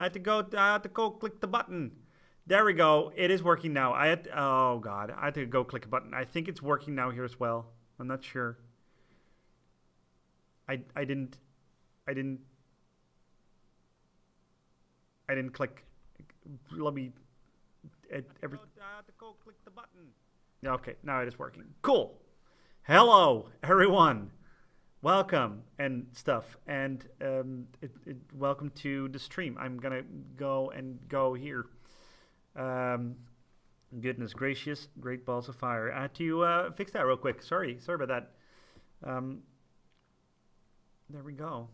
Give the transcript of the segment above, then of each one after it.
I had to go click the button. There we go. It is working now. Oh god, I had to go click a button. I think it's working now here as well. I'm not sure. I didn't click. Let me. I had to go click the button. Okay, now it is working. Cool. Hello, everyone. Welcome and stuff, and welcome to the stream. I'm gonna go here. Goodness gracious, great balls of fire. I had to fix that real quick. Sorry about that. There we go.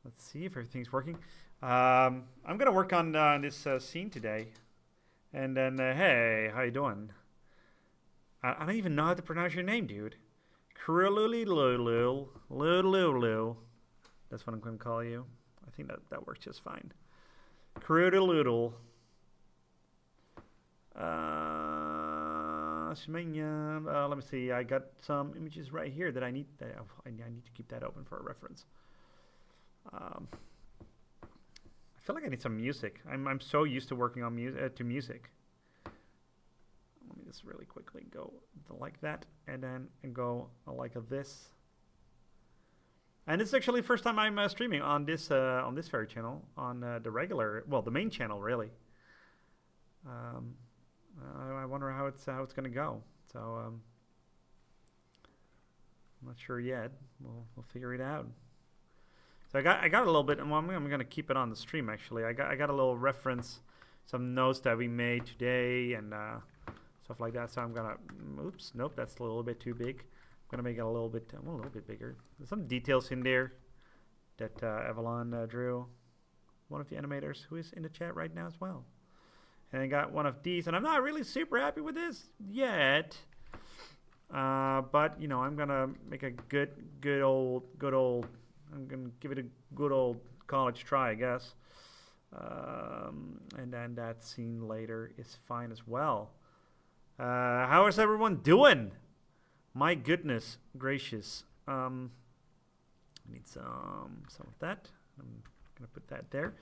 Let's see if everything's working. I'm gonna work on this scene today, and then hey, how you doing? I don't even know how to pronounce your name, dude. Krululululu. That's what I'm going to call you. I think that works just fine. Krulululu. Let me see. I got some images right here that I need. I need to keep that open for a reference. I feel like I need some music. I'm so used to working on music. Let me just really quickly go like that, and then go like this. And it's actually the first time I'm streaming on this very channel, on the regular, well, the main channel really. I wonder how it's gonna go. So I'm not sure yet. We'll figure it out. So I got a little bit. Well, I'm gonna keep it on the stream actually. I got a little reference, some notes that we made today, and stuff like that. So I'm gonna, oops, nope, that's a little bit too big. I'm gonna make it a little bit bigger. There's some details in there that Avalon drew, one of the animators who is in the chat right now as well. And I got one of these, and I'm not really super happy with this yet. But you know, I'm gonna make a good old. I'm gonna give it a good old college try, I guess. And then that scene later is fine as well. How is everyone doing? My goodness gracious. I need some of that. I'm gonna put that there.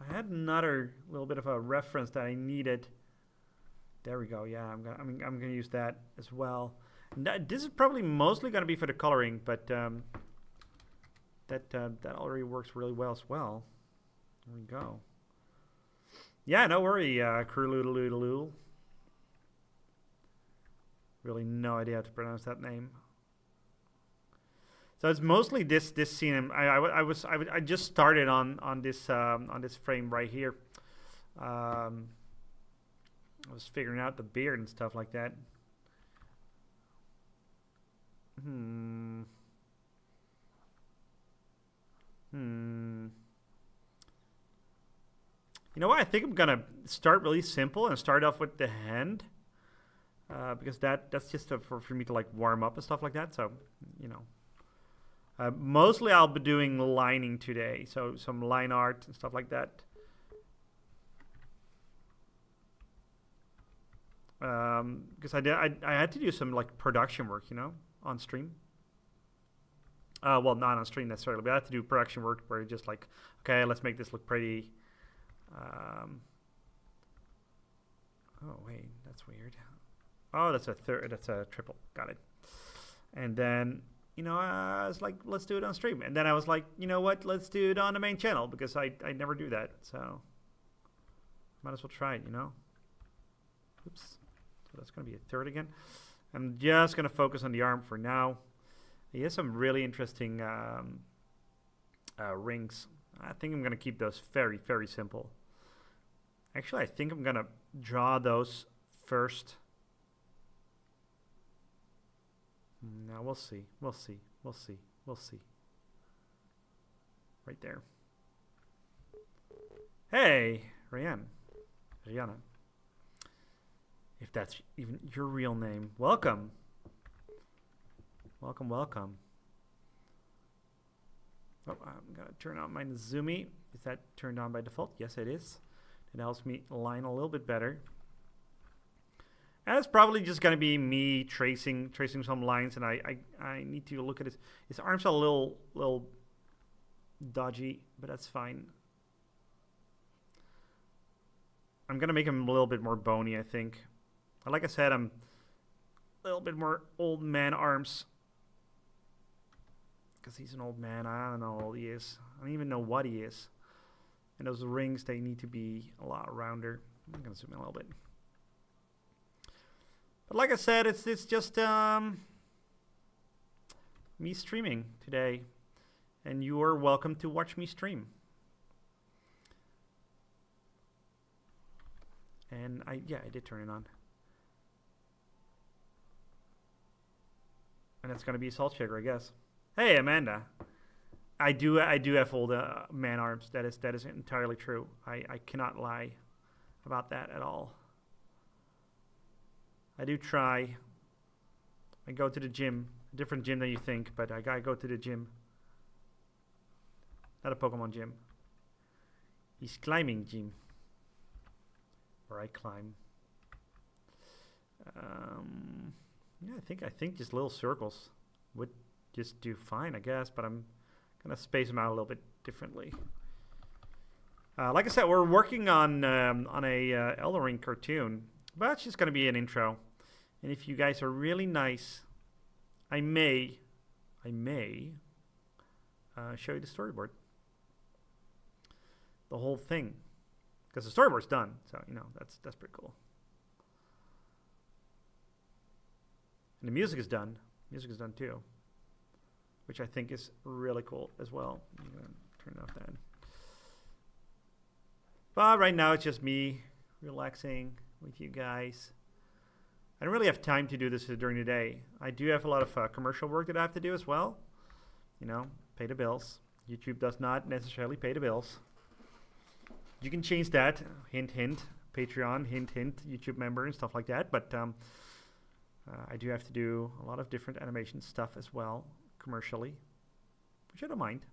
I had another little bit of a reference that I needed. There we go. Yeah, I'm gonna use that as well. And this is probably mostly gonna be for the coloring, but that already works really well as well. There we go. Yeah, no worry, Krulululu. Really no idea how to pronounce that name. So it's mostly this scene. I just started on this frame right here. I was figuring out the beard and stuff like that. You know what? I think I'm gonna start really simple and start off with the hand, because that's just for me to like warm up and stuff like that. So you know, mostly I'll be doing lining today, so some line art and stuff like that. Because I had to do some like production work, you know, on stream. Well, not on stream necessarily, but I had to do production work where you're just like, okay, let's make this look pretty. Oh wait, that's weird. Oh, that's a triple. Got it. And then, you know, I was like, let's do it on stream. And then I was like, you know what? Let's do it on the main channel because I never do that. So might as well try it, you know. Oops. So that's going to be a third again. I'm just going to focus on the arm for now. He has some really interesting rings. I think I'm going to keep those very, very simple. Actually, I think I'm going to draw those first. Now we'll see. We'll see. Right there. Hey, Rihanna. If that's even your real name. Welcome. Welcome. Oh, I'm going to turn on my zoomy. Is that turned on by default? Yes, it is. It helps me align a little bit better. And it's probably just going to be me tracing some lines, and I need to look at his arms are a little dodgy, but that's fine. I'm gonna make him a little bit more bony, I think. Like I said, I'm a little bit more old man arms. Because he's an old man. I don't know how old he is. I don't even know what he is. And those rings, they need to be a lot rounder. I'm gonna zoom in a little bit. But like I said, it's just me streaming today. And you are welcome to watch me stream. And I did turn it on. And it's gonna be a salt shaker, I guess. Hey, Amanda. I do have old man arms. That is entirely true. I cannot lie about that at all. I do try. I go to the gym, a different gym than you think, but I gotta go to the gym. Not a Pokemon gym. He's climbing gym. Or I climb. Yeah, I think just little circles would just do fine, I guess, but I'm gonna space them out a little bit differently. Like I said, we're working on a Elden Ring cartoon, but it's just gonna be an intro. And if you guys are really nice, I may show you the storyboard, the whole thing, because the storyboard's done. So that's pretty cool. And the music is done. Music is done too, which I think is really cool as well. I'm gonna turn off that. But right now it's just me relaxing with you guys. I don't really have time to do this during the day. I do have a lot of commercial work that I have to do as well. Pay the bills. YouTube does not necessarily pay the bills. You can change that. Hint, hint. Patreon, hint, hint. YouTube member and stuff like that. But I do have to do a lot of different animation stuff as well, commercially, which I don't mind.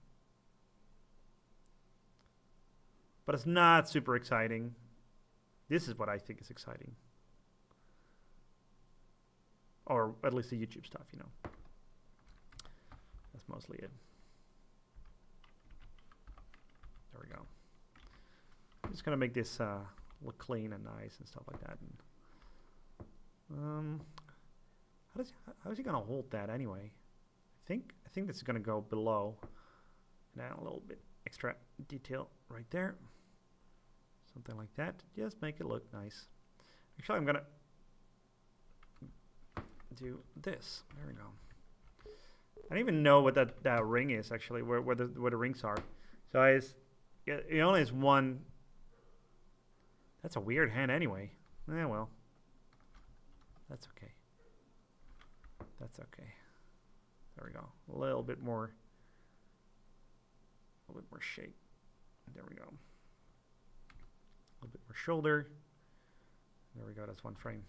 But it's not super exciting. This is what I think is exciting. Or at least the YouTube stuff, That's mostly it. There we go. I'm just going to make this look clean and nice and stuff like that. And, how is he going to hold that anyway? I think this is going to go below. And add a little bit extra detail right there. Something like that. Just make it look nice. Actually, I'm going to do this. There we go. I don't even know what that ring is, actually, where the rings are. So it only has one. That's a weird hand anyway. Yeah, well. That's okay. That's okay. There we go. A little bit more shape. There we go. A little bit more shoulder. There we go. That's one frame.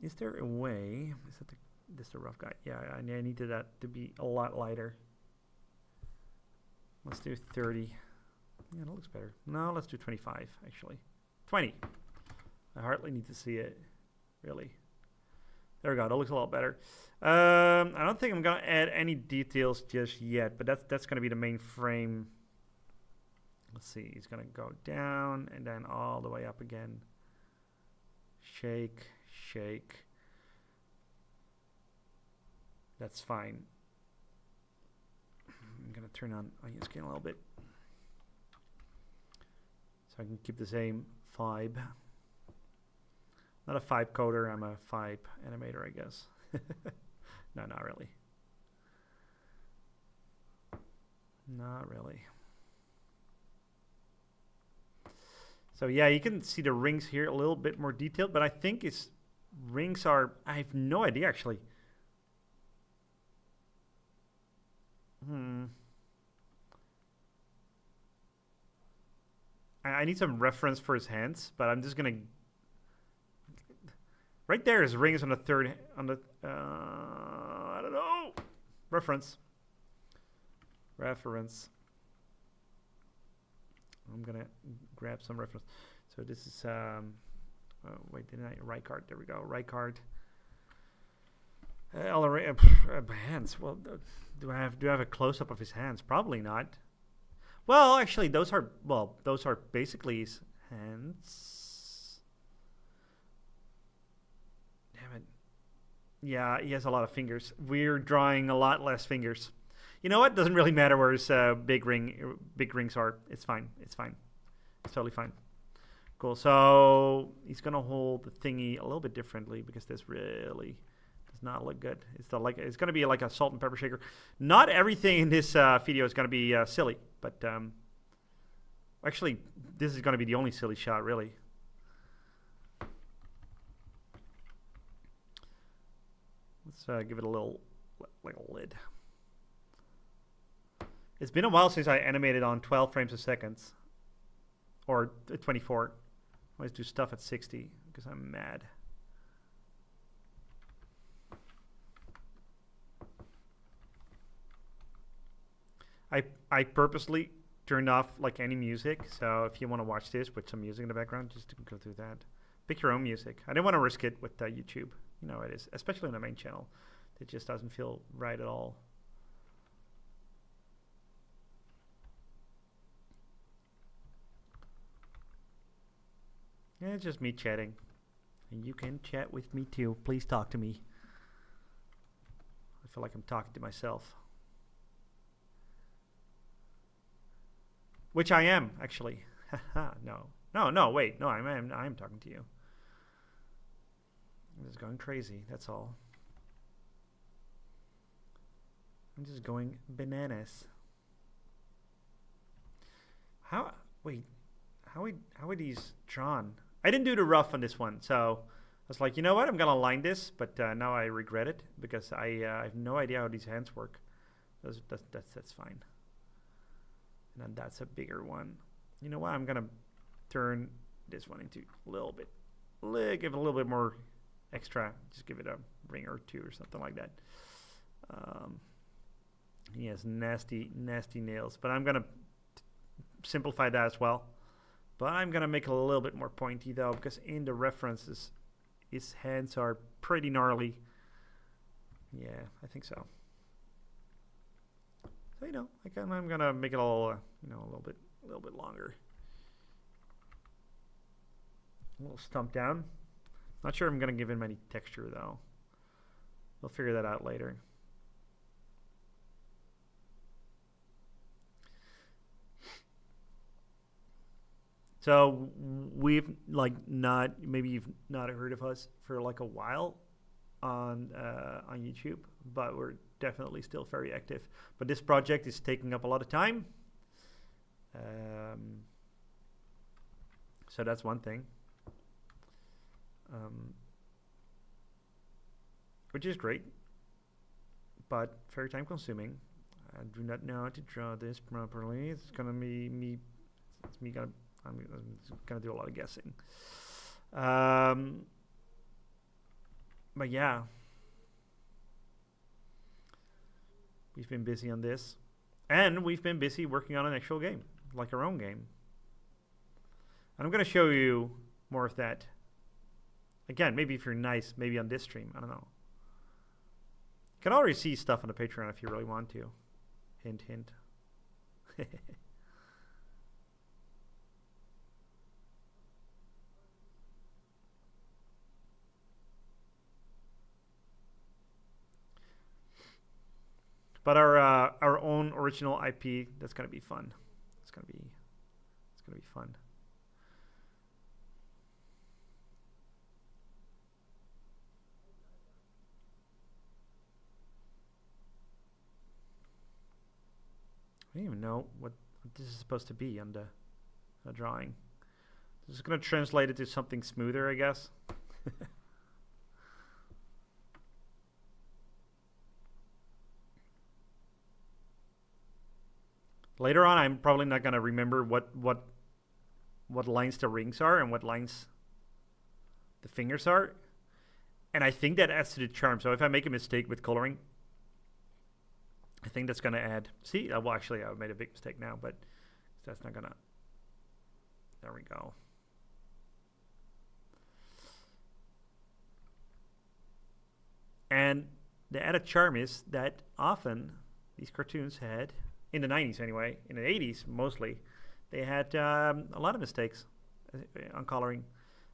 Is there a way? Is that this the rough guy? Yeah, I needed that to be a lot lighter. Let's do 30. Yeah, that looks better. No, let's do 25, actually. 20. I hardly need to see it, really. There we go. That looks a lot better. I don't think I'm going to add any details just yet, but that's going to be the main frame. Let's see. He's going to go down and then all the way up again. Shake, shake. That's fine. I'm going to turn on onion skin a little bit, so I can keep the same vibe. Not a vibe coder, I'm a vibe animator, I guess. No, not really. Not really. So yeah, you can see the rings here a little bit more detailed, but I think its rings are, I have no idea actually. I need some reference for his hands, but I'm just gonna. Right there, his ring is on the third. I don't know. Reference. I'm gonna grab some reference. So this is wait, didn't I? Rykard. There we go. Rykard. Hands. Well, do I have a close up of his hands? Probably not. Well, actually, those are basically his hands. Damn it. Yeah, he has a lot of fingers. We're drawing a lot less fingers. You know what? Doesn't really matter where his big rings are. It's fine. It's fine. It's totally fine. Cool. So he's gonna hold the thingy a little bit differently because this really does not look good. It's gonna be like a salt and pepper shaker. Not everything in this video is gonna be silly, but actually this is gonna be the only silly shot really. Let's give it a little like a lid. It's been a while since I animated on 12 frames a second or 24. I always do stuff at 60 because I'm mad. I purposely turned off like any music, so if you want to watch this with some music in the background, just go through that. Pick your own music. I didn't want to risk it with YouTube. You know it is, especially on the main channel. It just doesn't feel right at all. Yeah, it's just me chatting. And you can chat with me too. Please talk to me. I feel like I'm talking to myself. Which I am, actually. No, wait. No, I'm talking to you. I'm just going crazy, that's all. I'm just going bananas. How are these drawn? I didn't do the rough on this one, so I was like, you know what? I'm gonna line this, but now I regret it because I have no idea how these hands work. That's fine. And then that's a bigger one. You know what? I'm gonna turn this one into a little bit, give it a little bit more extra. Just give it a ring or two or something like that. He has nasty nails, but I'm gonna simplify that as well. But I'm gonna make it a little bit more pointy though, because in the references, his hands are pretty gnarly. Yeah, I think so. So you know, I'm gonna make it all a little bit longer. A little stump down. Not sure I'm gonna give him any texture though. We'll figure that out later. So we've maybe you've not heard of us for like a while on YouTube, but we're definitely still very active. But this project is taking up a lot of time. So that's one thing. Which is great, but very time consuming. I do not know how to draw this properly. It's gonna be me. It's me gonna. I'm gonna do a lot of guessing. But yeah, we've been busy on this, and we've been busy working on an actual game, like our own game. And I'm gonna show you more of that. Again, maybe if you're nice, maybe on this stream. I don't know. You can already see stuff on the Patreon if you really want to. Hint, hint. But our own original IP, that's gonna be fun. It's gonna be fun. I don't even know what this is supposed to be on the drawing. This is gonna translate it to something smoother, I guess. Later on, I'm probably not gonna remember what lines the rings are and what lines the fingers are, and I think that adds to the charm. So if I make a mistake with coloring, I think that's gonna add. See, well, actually, I made a big mistake now, but that's not gonna. There we go. And the added charm is that often these cartoons had, in the 90s anyway, in the 80s mostly, they had a lot of mistakes on coloring.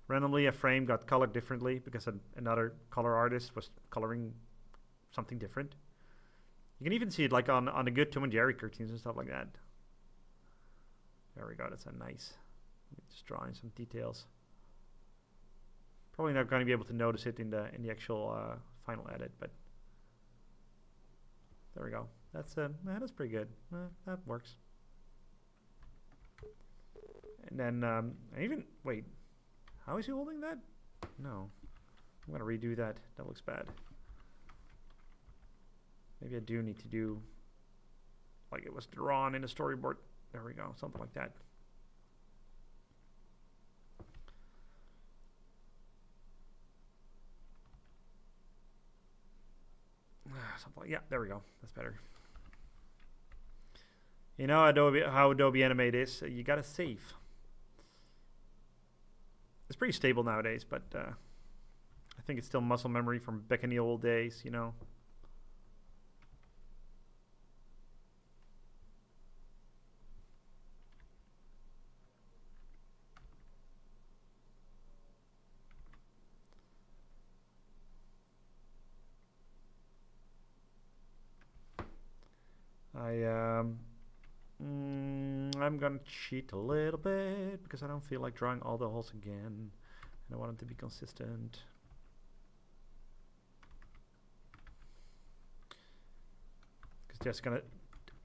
Randomly, a frame got colored differently because another color artist was coloring something different. You can even see it like on the good Tom and Jerry cartoons and stuff like that. There we go. That's a nice. Just drawing some details. Probably not going to be able to notice it in the actual final edit, but there we go. That's pretty good. That works. And then wait. How is he holding that? No. I'm going to redo that. That looks bad. Maybe I do need to do like it was drawn in a storyboard. There we go. Something like that. Something like, yeah, there we go. That's better. You know how Adobe Animate is. You got to save. It's pretty stable nowadays, but I think it's still muscle memory from back in the old days, you know. I'm gonna cheat a little bit because I don't feel like drawing all the holes again, and I want them to be consistent. Because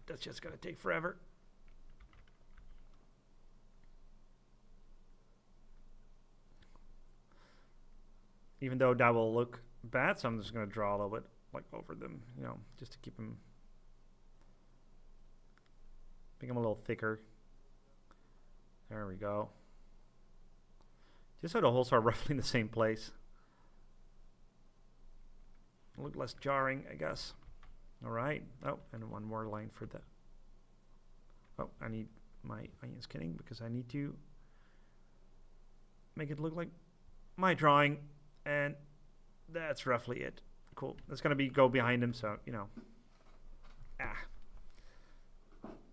that's just gonna take forever. Even though that will look bad, so I'm just gonna draw a little bit like over them, you know, just to keep them. Make them a little thicker. There we go. Just so the holes are roughly in the same place. Look less jarring, I guess. All right. Oh, and one more line for that. Oh, I need my onion skinning because I need to make it look like my drawing, and that's roughly it. Cool. That's gonna go behind him, so you know.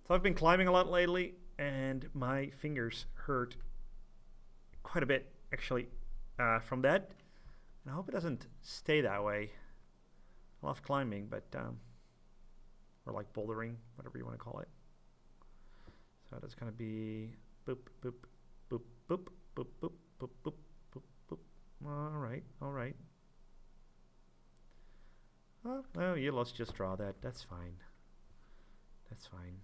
So I've been climbing a lot lately, and my fingers hurt quite a bit, actually, from that. And I hope it doesn't stay that way. I love climbing, but or like bouldering, whatever you want to call it. So that's gonna be boop, boop, boop, boop, boop, boop, boop, boop, boop, boop. All right, all right. Oh, well, let's just draw that. That's fine. That's fine.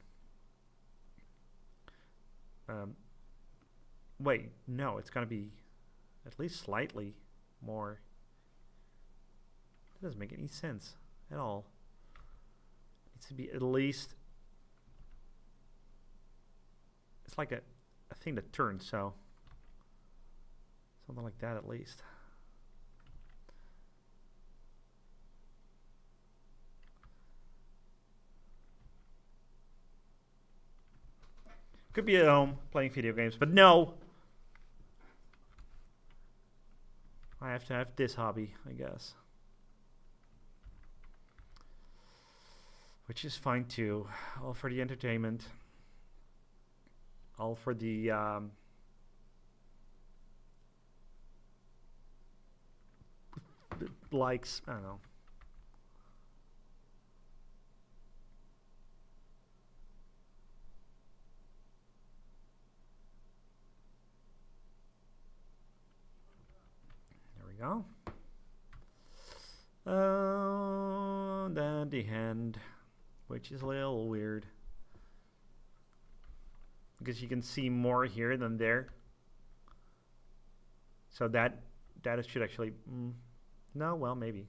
Wait, no, it's gonna be at least slightly more. That doesn't make any sense at all. It needs to be at least. It's like a thing that turns, so something like that at least. Could be at home playing video games, but no. I have to have this hobby, I guess. Which is fine too. All for the entertainment. All for the likes. I don't know. Go. Then the hand, which is a little weird because you can see more here than there. So that should actually no, well, maybe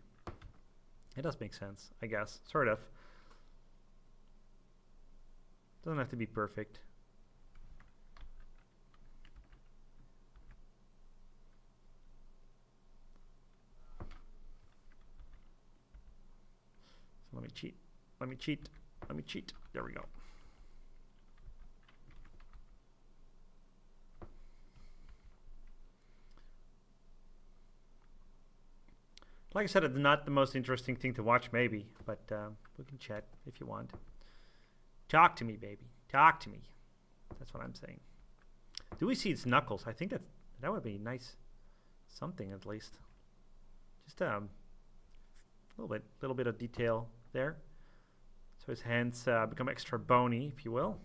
it does make sense, I guess, sort of. Doesn't have to be perfect. Let me cheat. Let me cheat. Let me cheat. There we go. Like I said, it's not the most interesting thing to watch, maybe, but we can chat if you want. Talk to me, baby. Talk to me. That's what I'm saying. Do we see its knuckles? I think that would be nice. Something at least. Just little bit of detail there. So his hands become extra bony, if you will.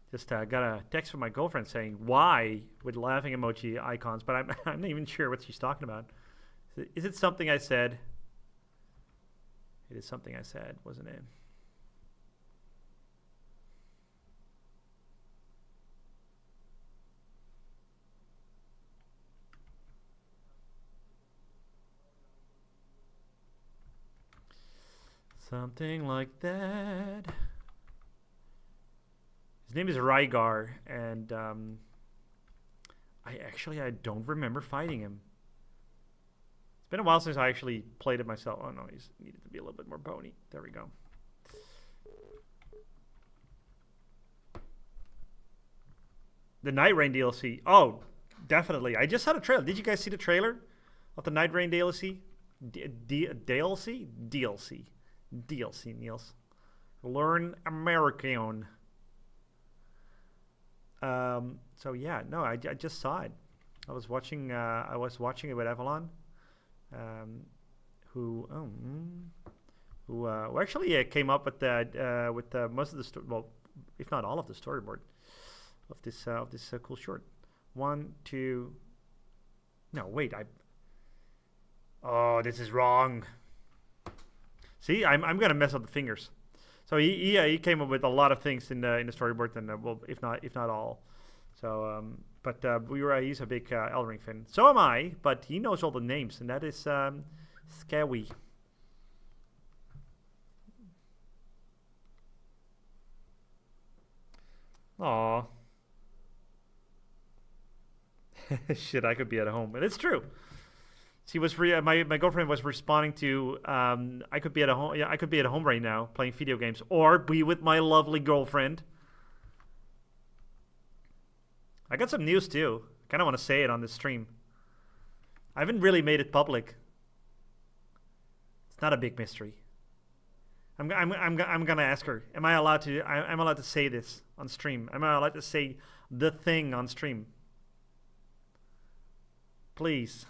Just got a text from my girlfriend saying why with laughing emoji icons, but I'm not even sure what she's talking about. Is it something I said? It is something I said, wasn't it? Something like that. His name is Rykard, and I don't remember fighting him. It's been a while since I actually played it myself. Oh no, he's needed to be a little bit more bony. There we go. The Night Rain DLC. Oh, definitely. I just saw the trailer. Did you guys see the trailer of the Night Rain DLC? DLC? DLC, Niels. Learn American. So yeah, no, I just saw it. I was watching it with Avalon, who actually came up with most of the well, if not all of the storyboard of this cool short. One, two. No, wait. Oh, this is wrong. See, I'm gonna mess up the fingers. So he came up with a lot of things in the storyboard, and well, if not all. So but he's a big Elden Ring fan. So am I, but he knows all the names, and that is scary. Aw. Shit, I could be at home, and it's true. She was my girlfriend was responding to I could be at home. Yeah, I could be at home right now playing video games, or be with my lovely girlfriend. I got some news too. Kind of want to say it on this stream. I haven't really made it public. It's not a big mystery. I'm gonna ask her. Am I allowed to? I'm allowed to say this on stream. Am I allowed to say the thing on stream? Please.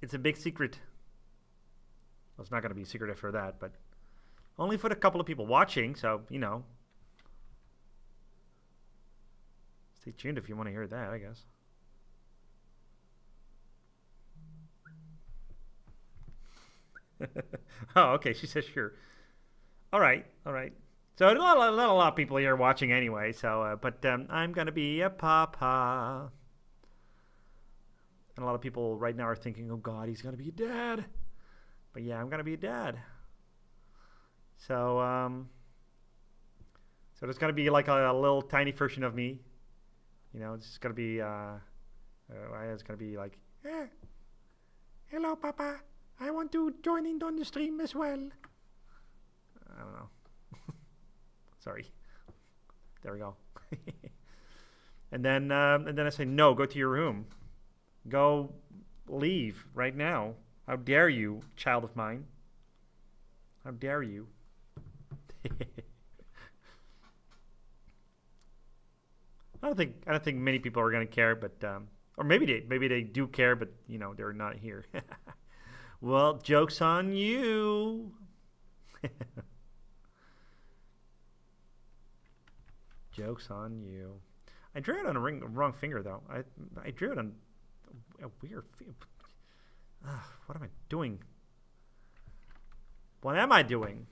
It's a big secret. Well, it's not going to be a secret after that, but only for the couple of people watching, so, you know. Stay tuned if you want to hear that, I guess. Oh, okay, she says sure. All right. So not a lot of people here watching anyway, so, but I'm going to be a papa. And a lot of people right now are thinking, oh God, he's going to be a dad. But yeah, I'm going to be a dad. So, so there's going to be like a little tiny version of me. You know, it's going to be, it's going to be like, hello, Papa. I want to join in on the stream as well. I don't know. Sorry. There we go. And then I say, no, go to your room. Go leave right now. How dare you, child of mine? How dare you? I don't think many people are gonna care, but or maybe they do care, but you know they're not here. Well, joke's on you. Joke's on you. I drew it on a wrong finger though. I drew it on a weird. What am I doing? What am I doing?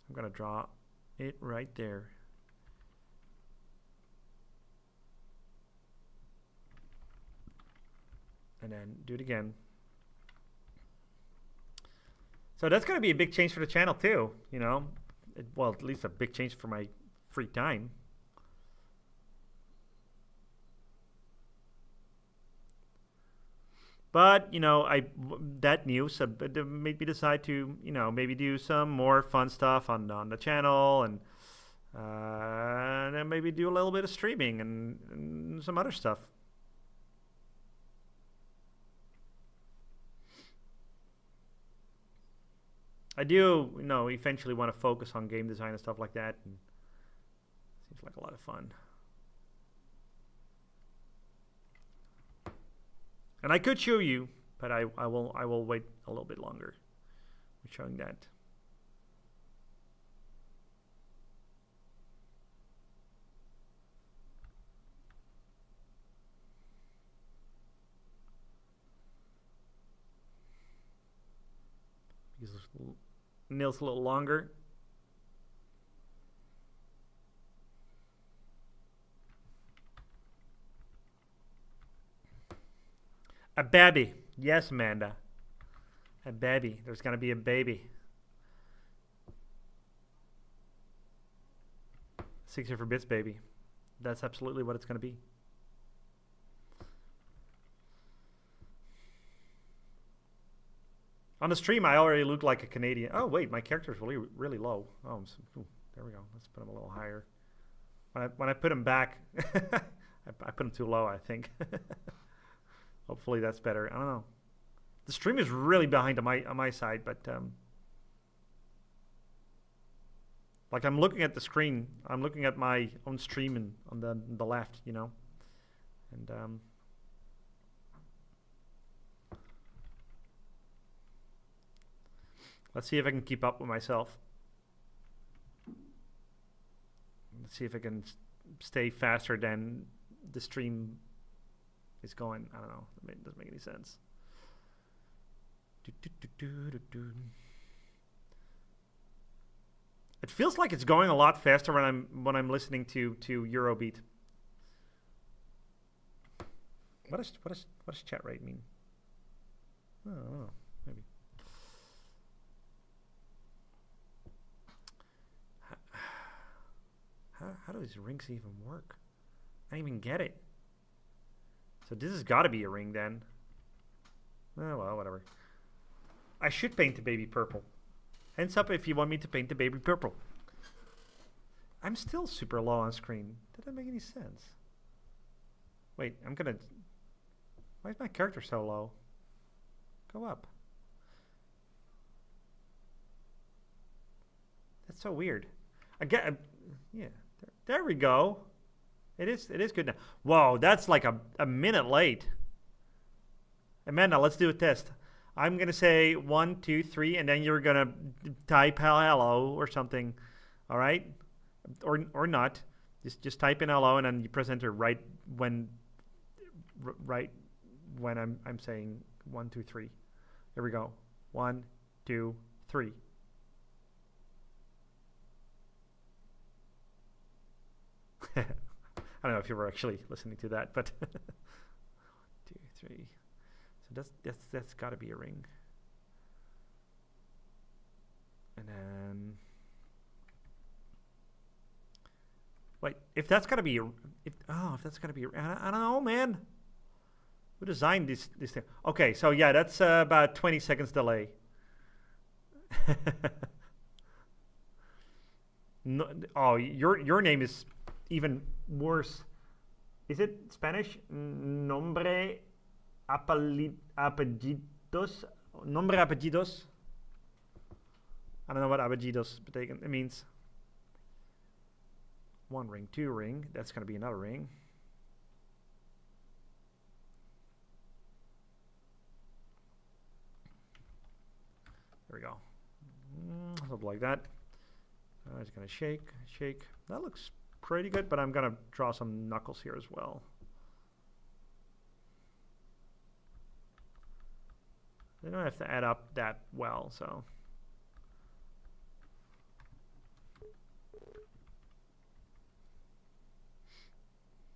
I'm gonna draw it right there. And then do it again. So that's gonna be a big change for the channel too, you know. well, at least a big change for my free time. But, that news made me decide to, maybe do some more fun stuff on the channel, and then maybe do a little bit of streaming and some other stuff. I do, eventually want to focus on game design and stuff like that, and it seems like a lot of fun. And I could show you, but I will wait a little bit longer with showing that. Because nails a little longer. A baby. Yes, Amanda. A baby. There's going to be a baby. 64 bits baby. That's absolutely what it's going to be. On the stream, I already look like a Canadian. Oh, wait, my character's really, really low. Oh, there we go. Let's put him a little higher. When I put him back, I put him too low, I think. Hopefully that's better. I don't know. The stream is really behind on my side, but like I'm looking at the screen. I'm looking at my own stream and on the left, and let's see if I can keep up with myself. Let's see if I can stay faster than the stream is going. I don't know. It doesn't make any sense. It feels like it's going a lot faster when I'm listening to Eurobeat. What does chat rate mean? I don't know. Maybe. How do these rings even work? I don't even get it. So this has got to be a ring then. Oh, well, whatever. I should paint the baby purple. Hands up if you want me to paint the baby purple. I'm still super low on screen. Did that make any sense? Wait, why is my character so low? Go up. That's so weird. Again, yeah. There we go. It is good now. Whoa, that's like a minute late. Amanda, let's do a test. I'm gonna say 1, 2, 3, and then you're gonna type hello or something. All right, or not. Just type in hello, and then you press enter right when I'm saying 1, 2, 3. Here we go. 1, 2, 3. I don't know if you were actually listening to that, but 1, 2, 3. So that's got to be a ring. And then wait, if that's got to be if that's got to be, I don't know, man. Who designed this thing? Okay, so yeah, that's about 20 seconds delay. No, oh, your name is even worse. Is it Spanish? Nombre apellidos? Nombre apellidos? I don't know what apellidos betekent. It means 1 ring, 2 ring. That's going to be another ring. There we go. Something like that. It's going to shake. That looks pretty good, but I'm going to draw some knuckles here as well. They don't have to add up that well, so.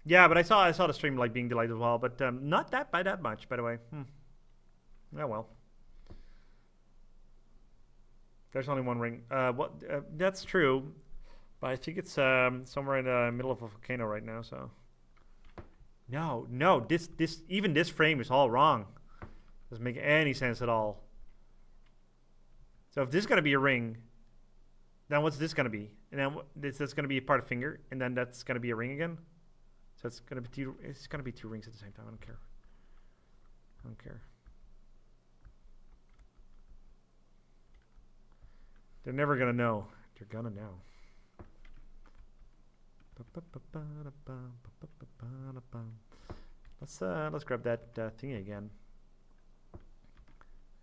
Yeah, but I saw the stream like being delayed as well, but not that by that much, by the way. Oh well. There's only one ring. That's true, but I think it's somewhere in the middle of a volcano right now. So no, even this frame is all wrong. Doesn't make any sense at all. So if this is gonna be a ring, then what's this gonna be? And then that's gonna be a part of finger, and then that's gonna be a ring again. So it's gonna be two. It's gonna be two rings at the same time. I don't care. I don't care. They're never gonna know. They're gonna know. Let's grab that thingy again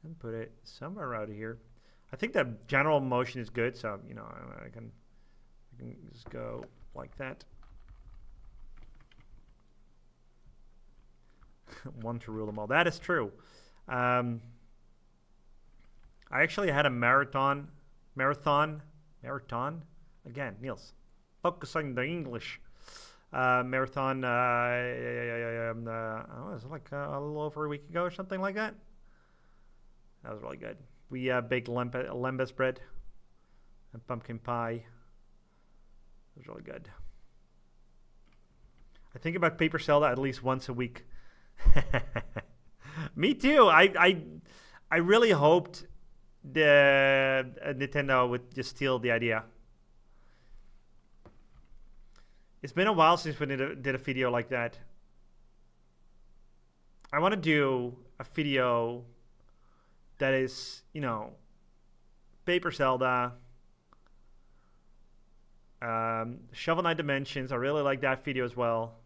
and put it somewhere out here. I think that general motion is good, so you know I can just go like that. One to rule them all. That is true. I actually had a marathon again. Niels, focus on the English. Marathon. Oh, it was like a little over a week ago or something like that. That was really good. We baked lembas bread and pumpkin pie. It was really good. I think about Paper Zelda at least once a week. Me too. I really hoped the Nintendo would just steal the idea. It's been a while since we did a video like that. I want to do a video that is, you know, Paper Zelda, Shovel Knight Dimensions. I really like that video as well.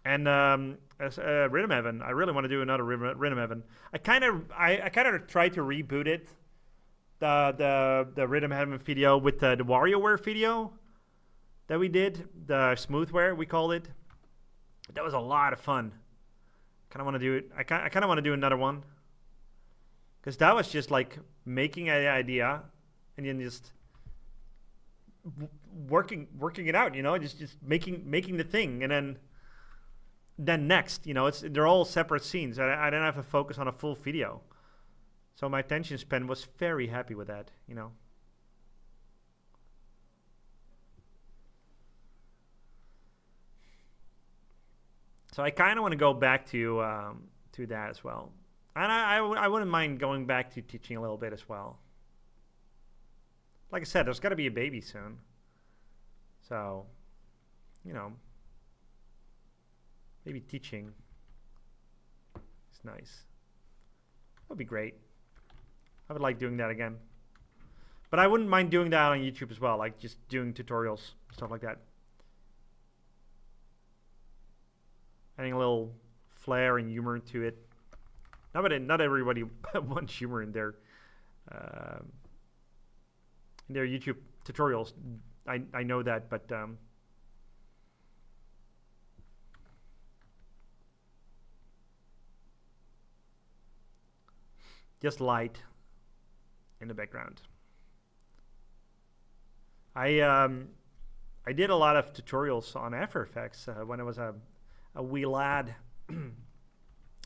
And Rhythm Heaven. I really want to do another Rhythm Heaven. I kind of tried to reboot it. The Rhythm Heaven video with the WarioWare video that we did, the Smoothware we called it. That was a lot of fun. Kind of want to do it. I kind of want to do another one because that was just like making an idea and then just working it out. You know, just making the thing, and then next, you know, they're all separate scenes. I didn't have to focus on a full video. So my attention span was very happy with that, you know. So I kind of want to go back to that as well. And I wouldn't mind going back to teaching a little bit as well. Like I said, there's got to be a baby soon. So, you know, maybe teaching is nice. That would be great. I would like doing that again. But I wouldn't mind doing that on YouTube as well, like just doing tutorials, stuff like that. Adding a little flair and humor to it. Not everybody wants humor in their YouTube tutorials. I know that, but just light in the background. I did a lot of tutorials on After Effects when I was a wee lad.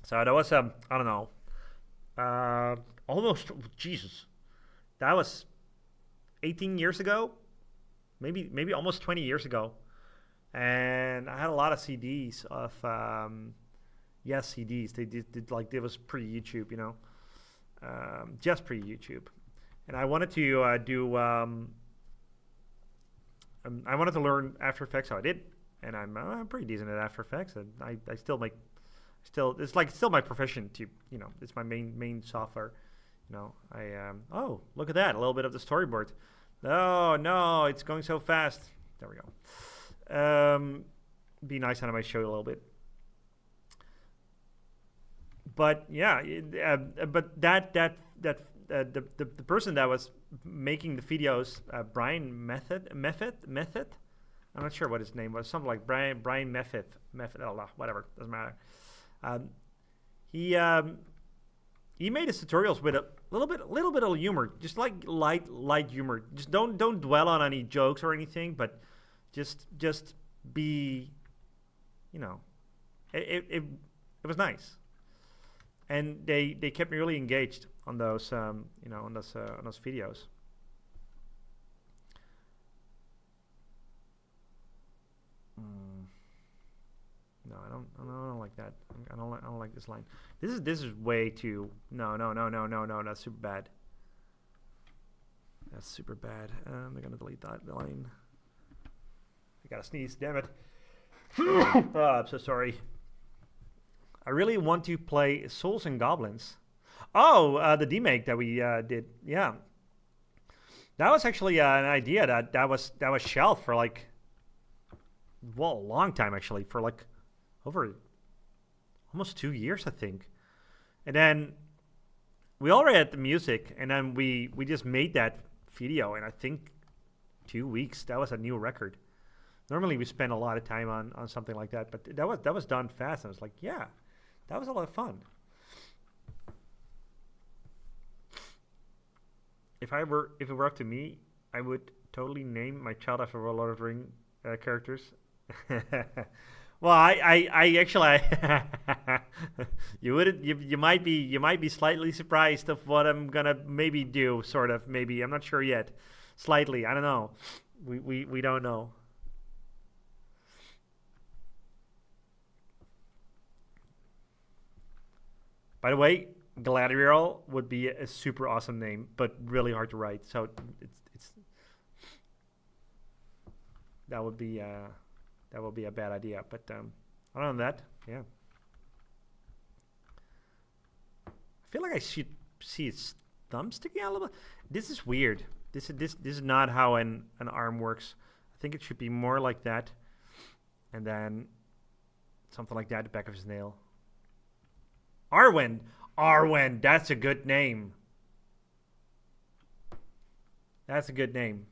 So that was I don't know, almost Jesus. That was 18 years ago, maybe almost 20 years ago, and I had a lot of CDs of CDs. They did like it was pre-YouTube, you know. Just pre-YouTube, and I wanted to I wanted to learn After Effects, so I did, and I'm pretty decent at After Effects, and I still it's still my profession to, you know, it's my main software, you know. Oh, look at that, a little bit of the storyboard. Oh no, it's going so fast. There we go. Be nice on my show a little bit. But yeah, but the person that was making the videos, Brian Method. I'm not sure what his name was. Something like Brian Method. Oh, whatever, doesn't matter. He made his tutorials with a little bit of humor, just like light humor. Just don't dwell on any jokes or anything, but just be, you know, it was nice. and they kept me really engaged on those on those videos. No, I don't like that. I don't like this line. This is way too. No. That's super bad. That's super bad. I'm gonna delete that line. I gotta sneeze. Damn it. Oh, I'm so sorry. I really want to play Souls and Goblins. Oh, the demake that we did. Yeah, that was actually an idea that was shelved for like, well, a long time actually, for like over almost 2 years, I think. And then we already had the music, and then we just made that video in I think 2 weeks. That was a new record. Normally we spend a lot of time on something like that, but that was done fast. And I was like, yeah, that was a lot of fun. If it were up to me, I would totally name my child after Lord of the Ring characters. Well, I actually, you might be slightly surprised of what I'm gonna maybe do, sort of, maybe. I'm not sure yet. Slightly, I don't know. We don't know. By the way, Galadriel would be a super awesome name, but really hard to write. So it's that would be a bad idea. But other than that, yeah. I feel like I should see its thumb sticking out a little bit. This is weird. This is not how an arm works. I think it should be more like that, and then something like that at the back of his nail. Arwen, that's a good name. That's a good name.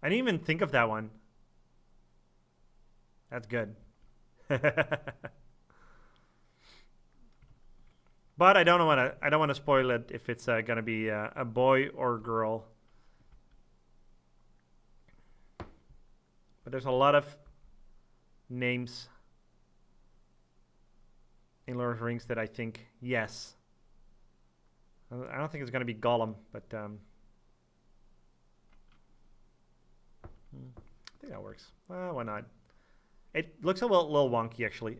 I didn't even think of that one. That's good. But I don't want to spoil it if it's gonna be a boy or a girl. But there's a lot of names in Lord of the Rings that I think, yes. I don't think it's going to be Gollum, but I think that works. Why not? It looks a little wonky, actually.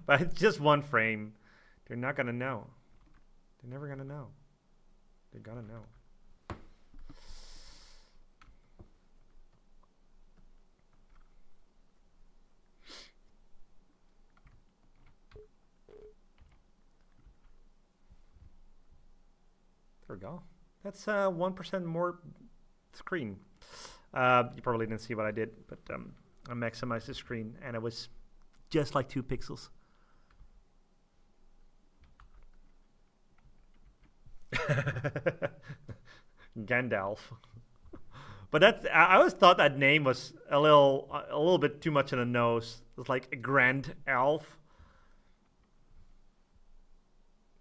But it's just one frame. They're not going to know. They're never going to know. They're going to know. There we go. That's 1% more screen. You probably didn't see what I did, but I maximized the screen, and it was just like 2 pixels. Gandalf. But I always thought that name was a little bit too much on the nose. It's like a grand elf.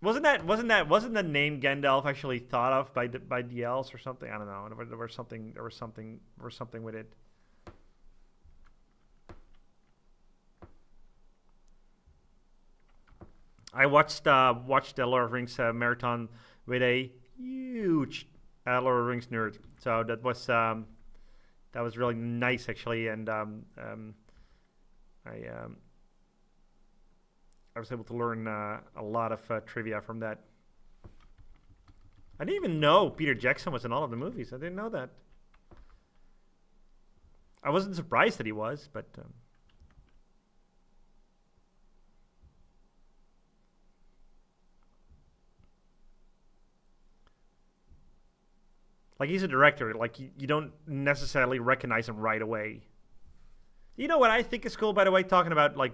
Wasn't the name Gandalf actually thought of by the elves or something? I don't know. There was something with it. I watched the Lord of the Rings marathon with a huge Lord of the Rings nerd. So that was really nice actually, and I was able to learn a lot of trivia from that. I didn't even know Peter Jackson was in all of the movies. I didn't know that. I wasn't surprised that he was, but like, he's a director. Like, you don't necessarily recognize him right away. You know what I think is cool, by the way, talking about like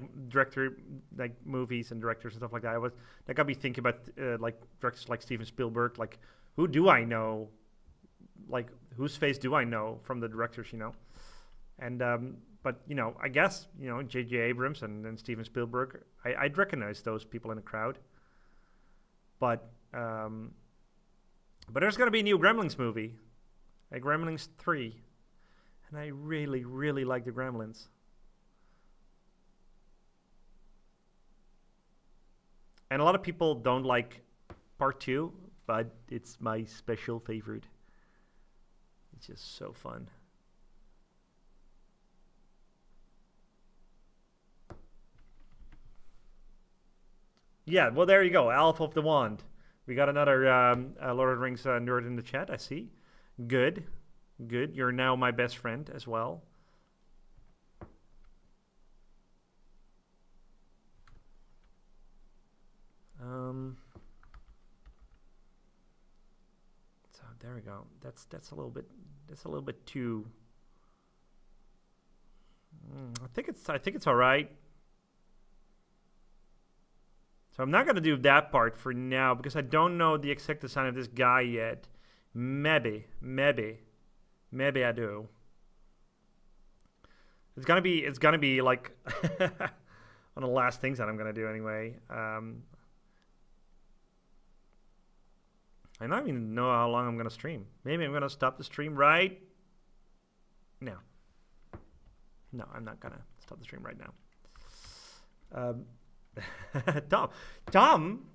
movies and directors and stuff like that. That got me thinking about like directors like Steven Spielberg. Like, who do I know? Like, whose face do I know from the directors? You know, and but I guess J.J. Abrams and Steven Spielberg. I'd recognize those people in the crowd. But there's gonna be a new Gremlins movie, like Gremlins 3. And I really, really like the Gremlins. And a lot of people don't like part 2, but it's my special favorite. It's just so fun. Yeah, well, there you go. Alpha of the Wand. We got another Lord of the Rings nerd in the chat, I see. Good. Good. You're now my best friend as well. So there we go. That's a little bit too. I think it's all right. So I'm not going to do that part for now because I don't know the exact design of this guy yet. Maybe I do. It's gonna be like one of the last things that I'm gonna do anyway. I don't even know how long I'm gonna stream. Maybe I'm gonna stop the stream right now. No, I'm not gonna stop the stream right now. Tom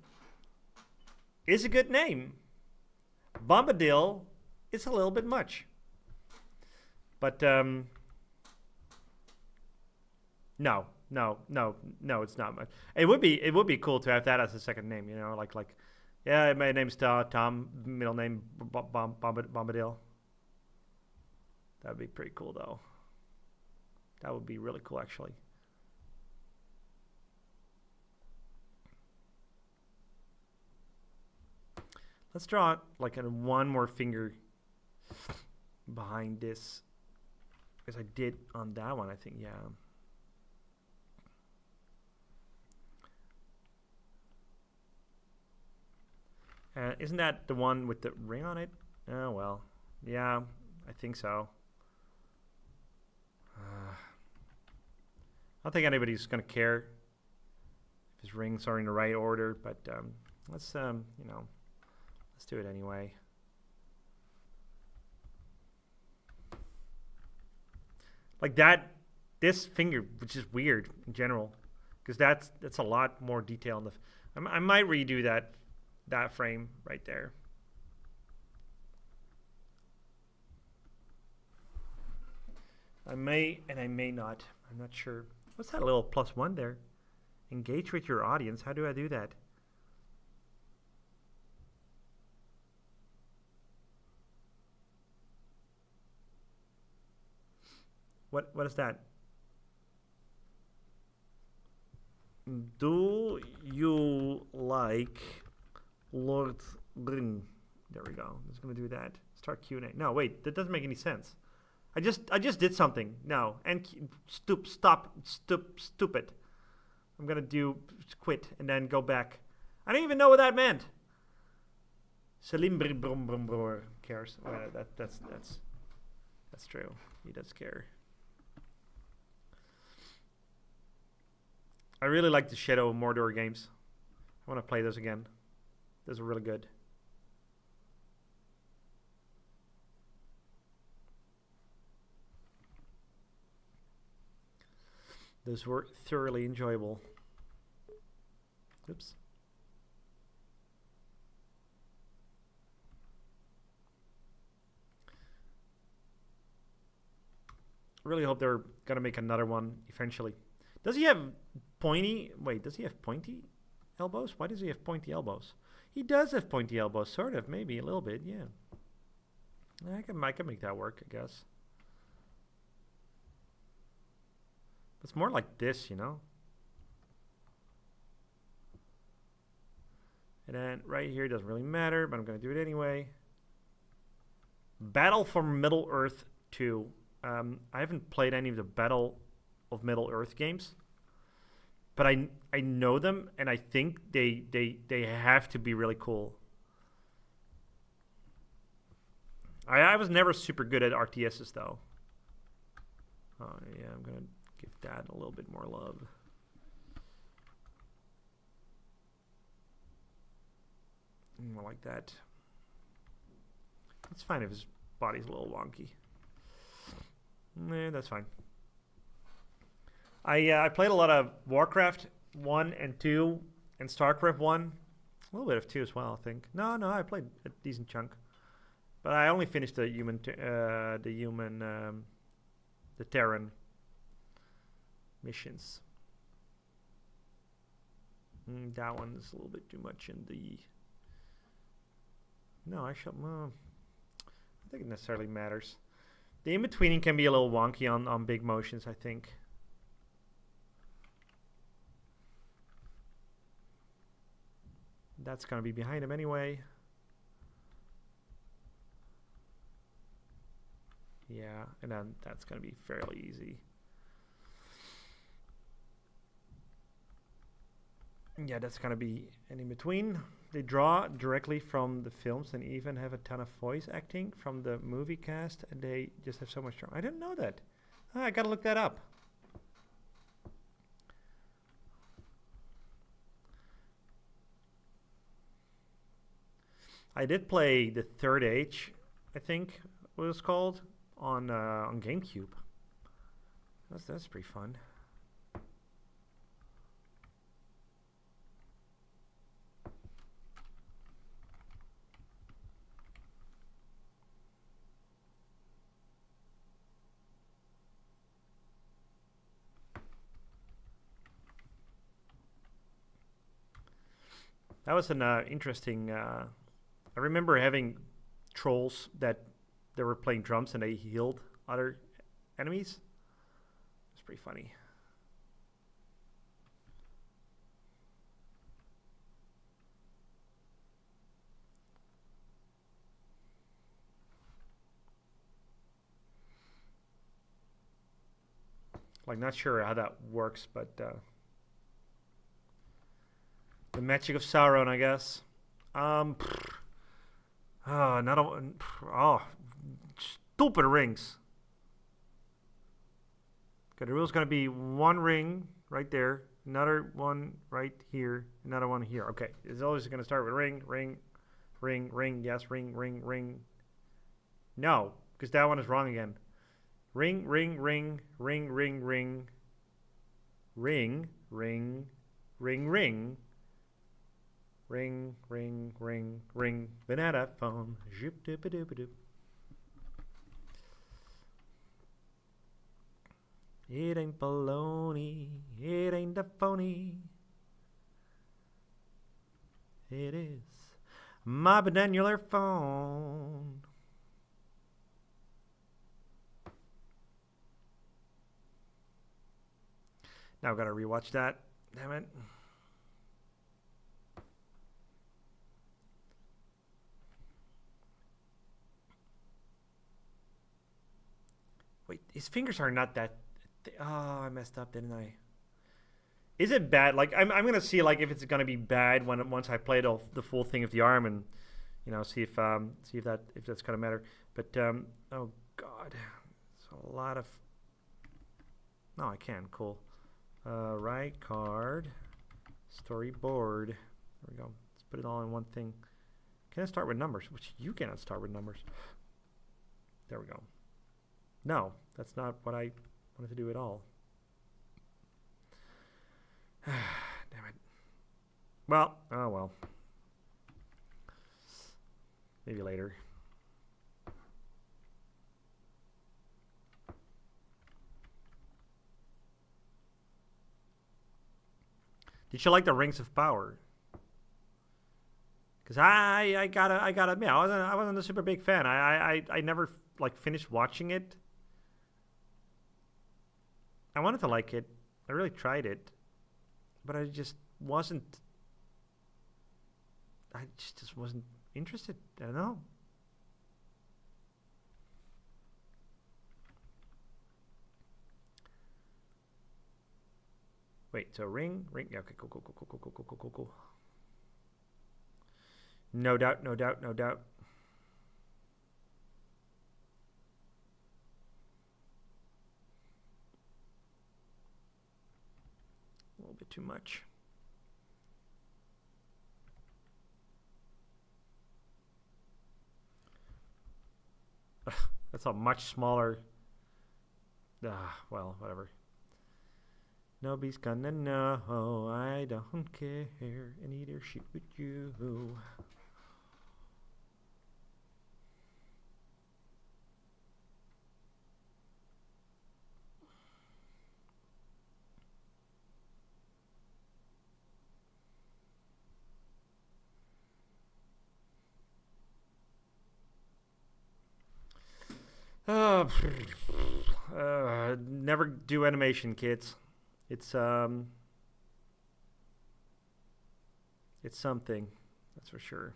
is a good name. Bombadil is a little bit much. But no, it's not much. It would be cool to have that as a second name, you know, like yeah, my name's Tom, middle name Bombadil. That'd be pretty cool though. That would be really cool actually. Let's draw like one more finger behind this, because I did on that one, I think, yeah. Isn't that the one with the ring on it? Oh, well, yeah, I think so. I don't think anybody's gonna care if his rings are in the right order, but let's, you know, let's do it anyway. Like that, this finger, which is weird in general, because that's a lot more detail in the. I might redo that frame right there. I may and I may not. I'm not sure. What's that little +1 there? Engage with your audience. How do I do that? What is that? Do you like Lord Ring? There we go. I'm just gonna do that. Start Q&A. No, wait, that doesn't make any sense. I just did something. No, and stupid. I'm gonna do quit and then go back. I don't even know what that meant. Salim Brum cares. Well, that's true. He does care. I really like the Shadow of Mordor games. I want to play those again. Those are really good. Those were thoroughly enjoyable. Oops. Really hope they're gonna make another one eventually. Does he have pointy? Wait, does he have pointy elbows? Why does he have pointy elbows? He does have pointy elbows, sort of, maybe a little bit, yeah. I can make that work, I guess. It's more like this, you know. And then right here doesn't really matter, but I'm gonna do it anyway. Battle for Middle Earth 2. I haven't played any of the Battle of Middle Earth games, but I know them, and I think they have to be really cool. I was never super good at RTSs though. Oh yeah, I'm gonna give that a little bit more love. More like that. It's fine if his body's a little wonky. Nah, that's fine. I played a lot of Warcraft 1 and 2, And StarCraft 1, a little bit of 2 as well, I think. No, I played a decent chunk. But I only finished the Terran missions. That one is a little bit too much in the... No, I don't think it necessarily matters. The in-betweening can be a little wonky on big motions, I think. That's going to be behind him anyway. Yeah, and then that's going to be fairly easy. Yeah, that's going to be an in-between. They draw directly from the films and even have a ton of voice acting from the movie cast, and they just have so much charm. I didn't know that. I got to look that up. I did play The Third Age, I think it was called, on GameCube. That's pretty fun. That was an interesting... I remember having trolls that they were playing drums and they healed other enemies. It's pretty funny. Like, not sure how that works, but the magic of Sauron, I guess. Another one. Oh, stupid rings. Okay, the rule's gonna be one ring right there, another one right here, another one here. Okay, it's always gonna start with ring, ring, ring, ring. Yes, ring, ring, ring. No, because that one is wrong again. Ring, ring, ring, ring, ring, ring, ring, ring, ring, ring. Ring, ring, ring, ring, banana phone. Zoop, doop, doop, doop. It ain't baloney, it ain't a phony. It is my banannular phone. Now I've got to rewatch that. Damn it. Wait, his fingers are not that... Oh, I messed up, didn't I? Is it bad? Like, I'm gonna see like if it's gonna be bad once I play the full thing of the arm and see if that's gonna matter. But oh god, it's a lot of... No, I can. Cool. Rykard storyboard. There we go. Let's put it all in one thing. Can I start with numbers? Which you cannot start with numbers. There we go. No, that's not what I wanted to do at all. Damn it. Well, oh well. Maybe later. Did you like the Rings of Power? Because I gotta admit, I wasn't a super big fan. I never like finished watching it. I wanted to like it. I really tried it, but I just wasn't. I just wasn't interested. I don't know. Wait, so ring. Yeah, okay, cool. No doubt. A little bit too much. That's a much smaller... well, whatever. Nobody's gonna know. I don't care. And neither should you. Never do animation, kids. It's something, that's for sure.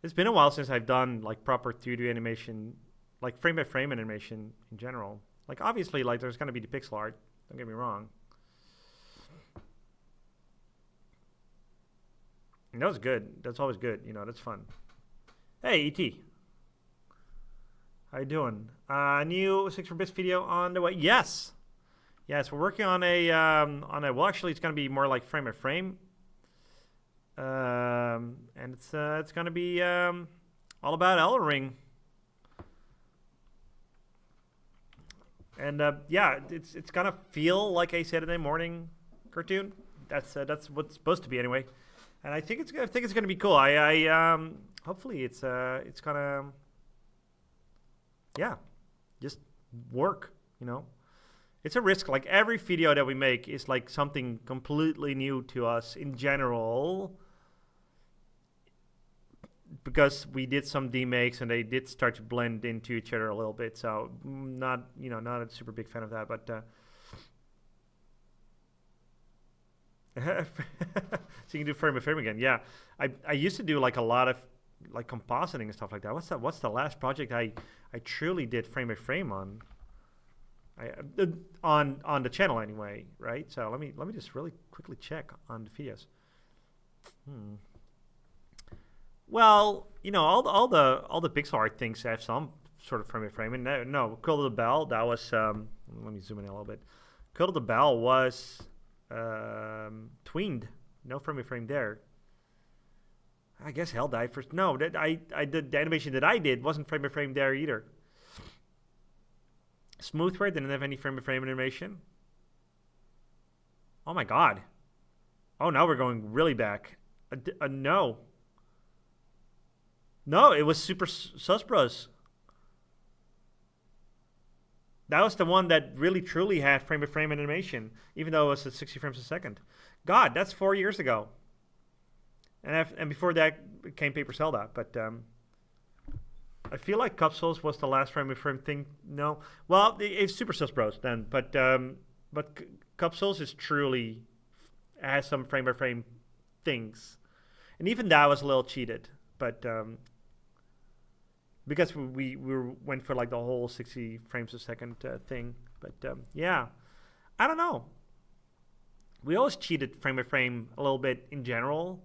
It's been a while since I've done like proper 2D animation, like frame by frame animation in general. Like obviously, like there's gonna be the pixel art. Don't get me wrong. And that was good. That's always good. You know, that's fun. Hey, E.T. How you doing? New 64-bit video on the way. Yes. Yes, we're working on a well, actually, it's gonna be more like frame by frame. And it's gonna be all about Elden Ring. And yeah, it's gonna feel like a Saturday morning cartoon. That's what's supposed to be anyway. And I think it's gonna be cool. I hopefully it's gonna just work. You know, it's a risk. Like every video that we make is like something completely new to us in general, because we did some demakes and they did start to blend into each other a little bit. So not a super big fan of that, but so you can do frame by frame again. Yeah, I used to do like a lot of like compositing and stuff like that. What's the last project I truly did frame by frame on? On the channel anyway, right? So let me just really quickly check on the videos. Well, you know, all the pixel art things have some sort of frame by frame. And no, Call of the Bell, that was let me zoom in a little bit. Call of the Bell was tweened, no frame by frame there. I guess Helldivers. No, that I did the animation that I did wasn't frame by frame there either. Smoothware didn't have any frame by frame animation. Oh my god. Oh, now we're going really back. No. No, it was Super Sus Bros. That was the one that really truly had frame by frame animation, even though it was at 60 frames a second. God, that's 4 years ago. And before that came Paper Zelda, but I feel like Cupsoles was the last frame by frame thing. No, well, it's Super Sus Bros then, but Cupsoles is truly has some frame by frame things, and even that was a little cheated, but because we went for like the whole 60 frames a second thing. But yeah, I don't know. We always cheated frame by frame a little bit in general.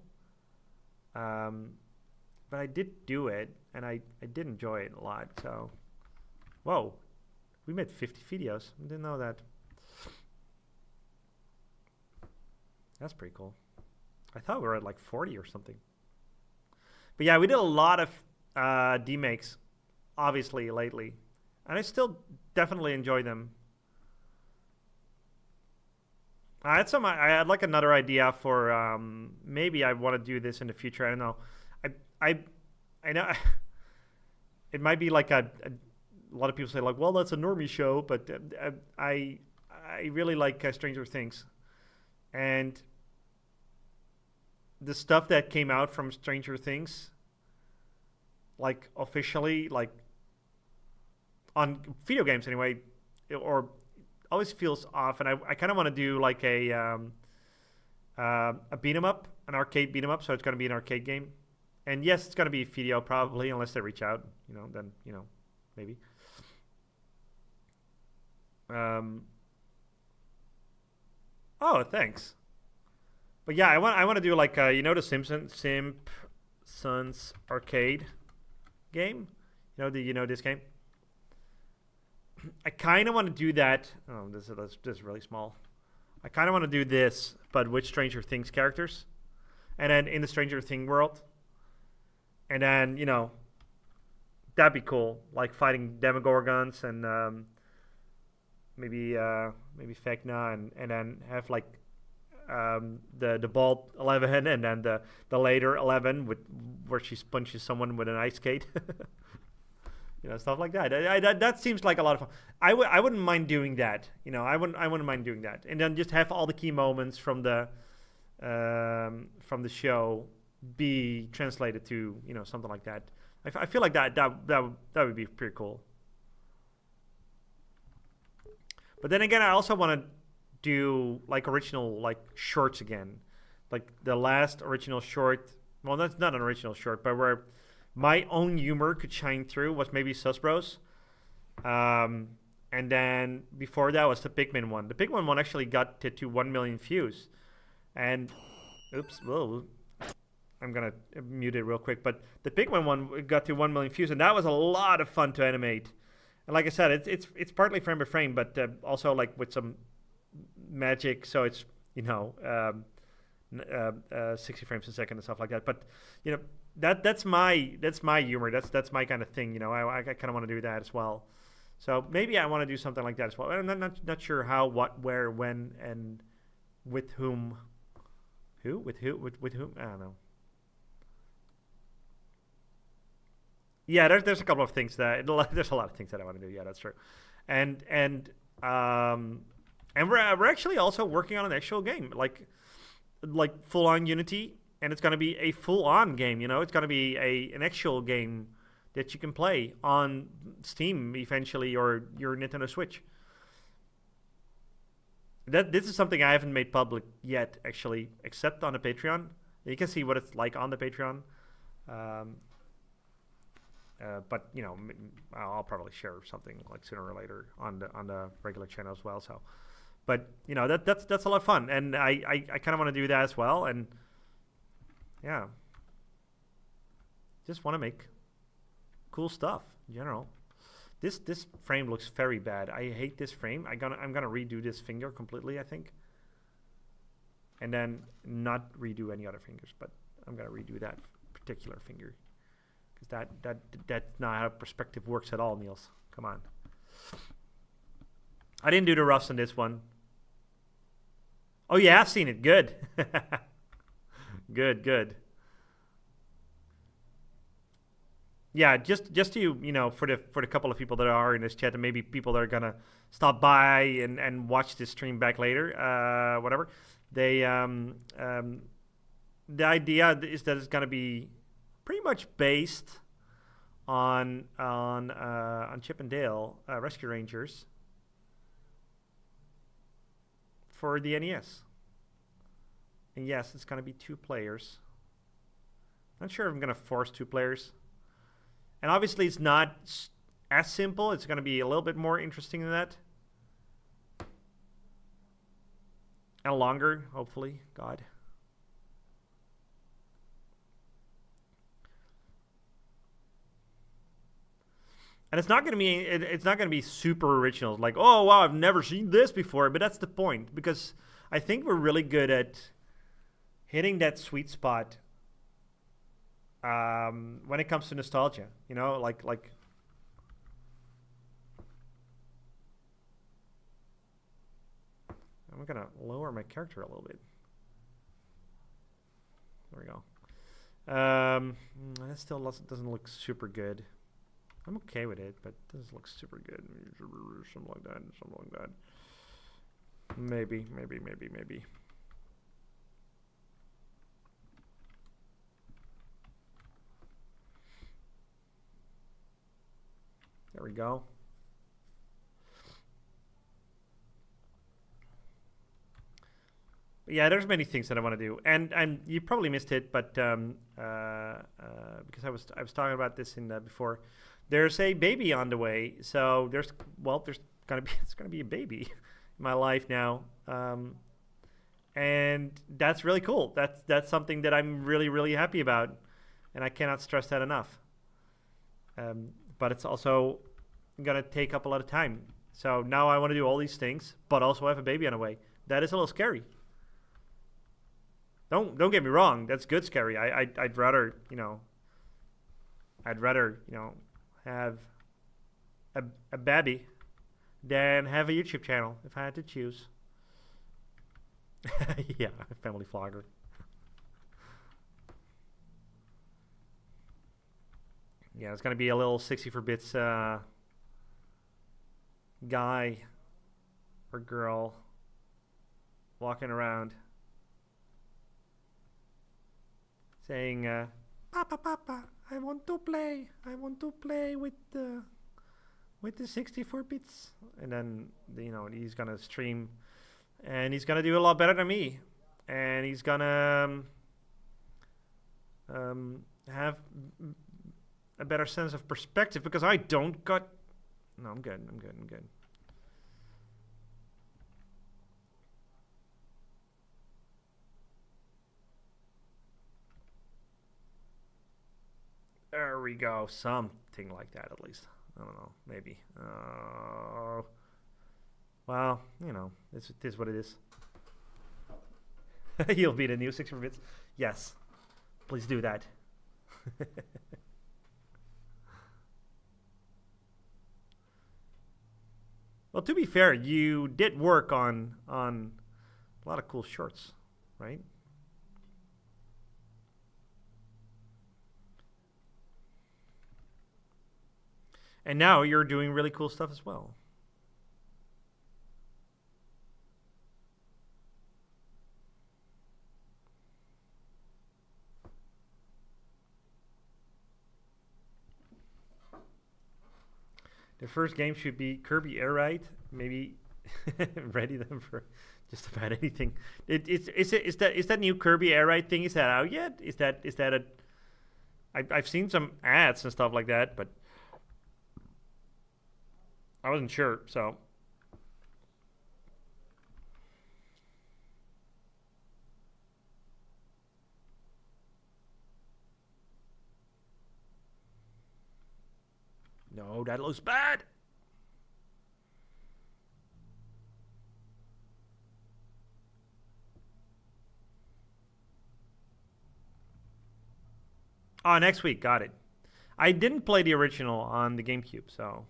But I did do it, and I did enjoy it a lot. So, whoa, we made 50 videos. I didn't know that. That's pretty cool. I thought we were at like 40 or something. But yeah, we did a lot of demakes, obviously, lately. And I still definitely enjoy them. I had like another idea for maybe I want to do this in the future. I don't know. I know it might be like a lot of people say like, well, that's a normie show, but I really like Stranger Things, and the stuff that came out from Stranger Things, like officially, like on video games anyway, or always feels off, and I kind of want to do like a beat 'em up, an arcade beat 'em up. So it's going to be an arcade game, and yes, it's going to be video probably, unless they reach out. You know, then maybe. Oh, thanks. But yeah, I want to do like the Simpsons arcade game. You know this game. I kind of want to do that. Oh, this is really small. I kind of want to do this, but with Stranger Things characters, and then in the Stranger Thing world, and then That'd be cool. Like fighting Demogorgons and maybe Vecna and then have like the Bald 11 and then the later 11 where she punches someone with an ice skate. Stuff like that. That seems like a lot of fun. I wouldn't mind doing that. I wouldn't mind doing that. And then just have all the key moments from the show be translated to something like that. I feel like that would be pretty cool. But then again, I also want to do like original like shorts again, like the last original short. Well, that's not an original short, but where my own humor could shine through was maybe Sus Bros. And then before that was the Pikmin one. The Pikmin one actually got to 1 million views. And oops, whoa, I'm gonna mute it real quick. But the Pikmin one got to 1 million views, and that was a lot of fun to animate. And like I said, it's partly frame by frame, but also like with some magic, so it's 60 frames a second and stuff like that. But that's my humor. That's my kind of thing. I kind of want to do that as well. So maybe I want to do something like that as well. I'm not sure how, what, where, when, and with whom. With whom? I don't know. Yeah, there's a couple of things there's a lot of things that I want to do. Yeah, that's true. And we're actually also working on an actual game, like full on Unity, and it's going to be a full on game. It's going to be an actual game that you can play on Steam eventually or your Nintendo Switch. This is something I haven't made public yet, actually, except on the Patreon. You can see what it's like on the Patreon. But I'll probably share something like sooner or later on the regular channel as well. So, but that's a lot of fun, and I kind of want to do that as well. And yeah, just want to make cool stuff in general. This frame looks very bad. I hate this frame. I'm gonna redo this finger completely, I think, and then not redo any other fingers, but I'm gonna redo that particular finger. That's not how perspective works at all, Niels. Come on. I didn't do the roughs on this one. Oh yeah, I've seen it. Good. Good. Yeah, just to for the couple of people that are in this chat, and maybe people that are gonna stop by and watch this stream back later, whatever. They the idea is that it's gonna be pretty much based on Chip and Dale Rescue Rangers for the NES. And yes, it's going to be 2 players. Not sure if I'm going to force 2 players. And obviously it's not as simple. It's going to be a little bit more interesting than that. And longer, hopefully. God. And it's not going to be super original. Like, oh wow, I've never seen this before. But that's the point, because I think we're really good at hitting that sweet spot when it comes to nostalgia. Like. I'm gonna lower my character a little bit. There we go. That still doesn't look super good. I'm okay with it, but it doesn't look super good. Something like that. Maybe. There we go. Yeah, there's many things that I want to do, and you probably missed it, but because I was talking about this before. There's a baby on the way, so it's gonna be a baby in my life now, and that's really cool. That's something that I'm really, really happy about, and I cannot stress that enough. But it's also gonna take up a lot of time. So now I want to do all these things, but also have a baby on the way. That is a little scary. Don't get me wrong. That's good scary. I'd rather have a baby than have a YouTube channel if I had to choose. Yeah, family vlogger. Yeah, it's gonna be a little 64-bits guy or girl walking around saying, "Papa, Papa, I want to play. I want to play with the 64 bits." And then he's gonna stream, and he's gonna do a lot better than me, and he's gonna have a better sense of perspective because I don't got. No, I'm good. I'm good. There we go. Something like that, at least. I don't know. Maybe. Well, it is what it is. You'll be the new 64 bits. Yes. Please do that. Well, to be fair, you did work on a lot of cool shorts, right? And now you're doing really cool stuff as well. The first game should be Kirby Air Ride. Maybe ready them for just about anything. Is that new Kirby Air Ride thing? Is that out yet? Is that a? I've seen some ads and stuff like that, but I wasn't sure. So no, that looks bad. Oh, next week. Got it. I didn't play the original on the GameCube, so,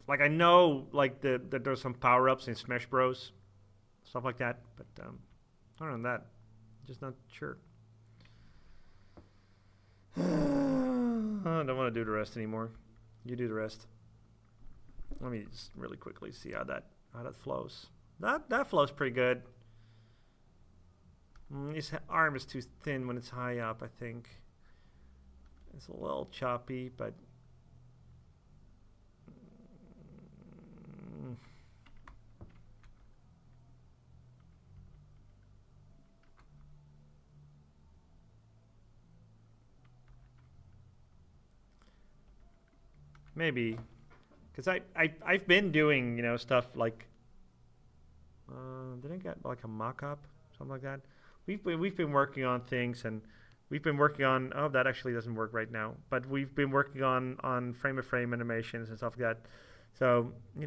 Like, I know, like, that there's some power-ups in Smash Bros. Stuff like that, but other than that, just not sure. I don't want to do the rest anymore. You do the rest. Let me just really quickly see how that flows. That flows pretty good. His arm is too thin when it's high up, I think. It's a little choppy, but maybe, because I've been doing stuff like did I get like a mock-up, something like that? We've been working on things, and we've been working on that actually doesn't work right now, but we've been working on frame-to-frame animations and stuff like that. So is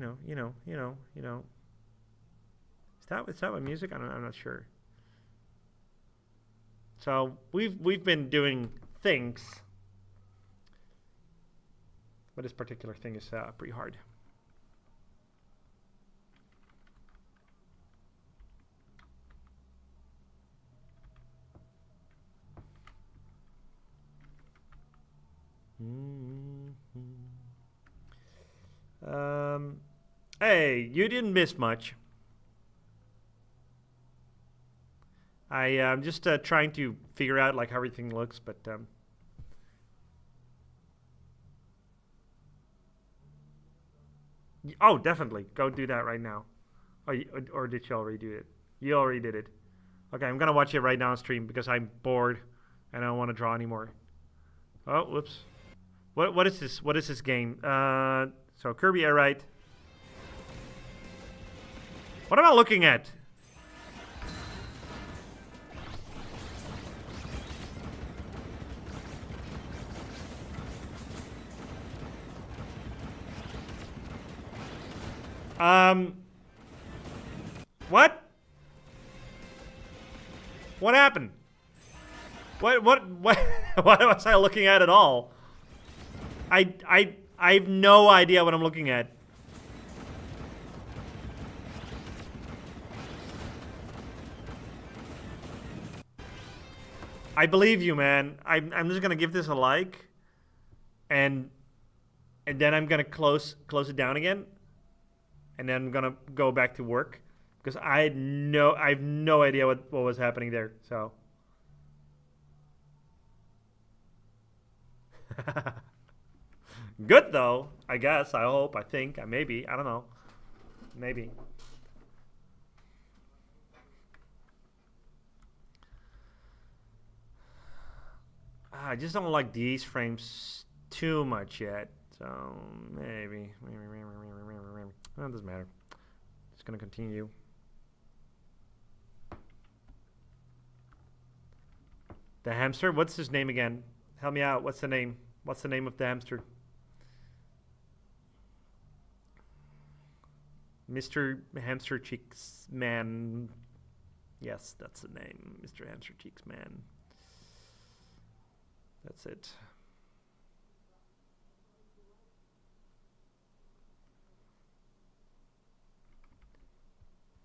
that what music? I'm not sure. So we've been doing things. But this particular thing is pretty hard. Hey, you didn't miss much. I'm just trying to figure out like how everything looks, but oh, definitely. Go do that right now. Or did you already do it? You already did it. Okay, I'm going to watch it right now on stream because I'm bored and I don't want to draw anymore. Oh, whoops. What is this? What is this game? So Kirby Air Ride. What am I looking at? What? What happened? What was I looking at all? I have no idea what I'm looking at. I believe you, man. I'm just gonna give this a like, and then I'm gonna close it down again, and then I'm gonna go back to work because I have no idea what was happening there. So. Good though, I guess. I hope. I think. Maybe. I don't know. Maybe. I just don't like these frames too much yet. So maybe. Well, it doesn't matter. Just gonna continue. The hamster. What's his name again? Help me out. What's the name? What's the name of the hamster? Mr. Hamster Cheeks Man. Yes, that's the name. Mr. Hamster Cheeks Man. That's it.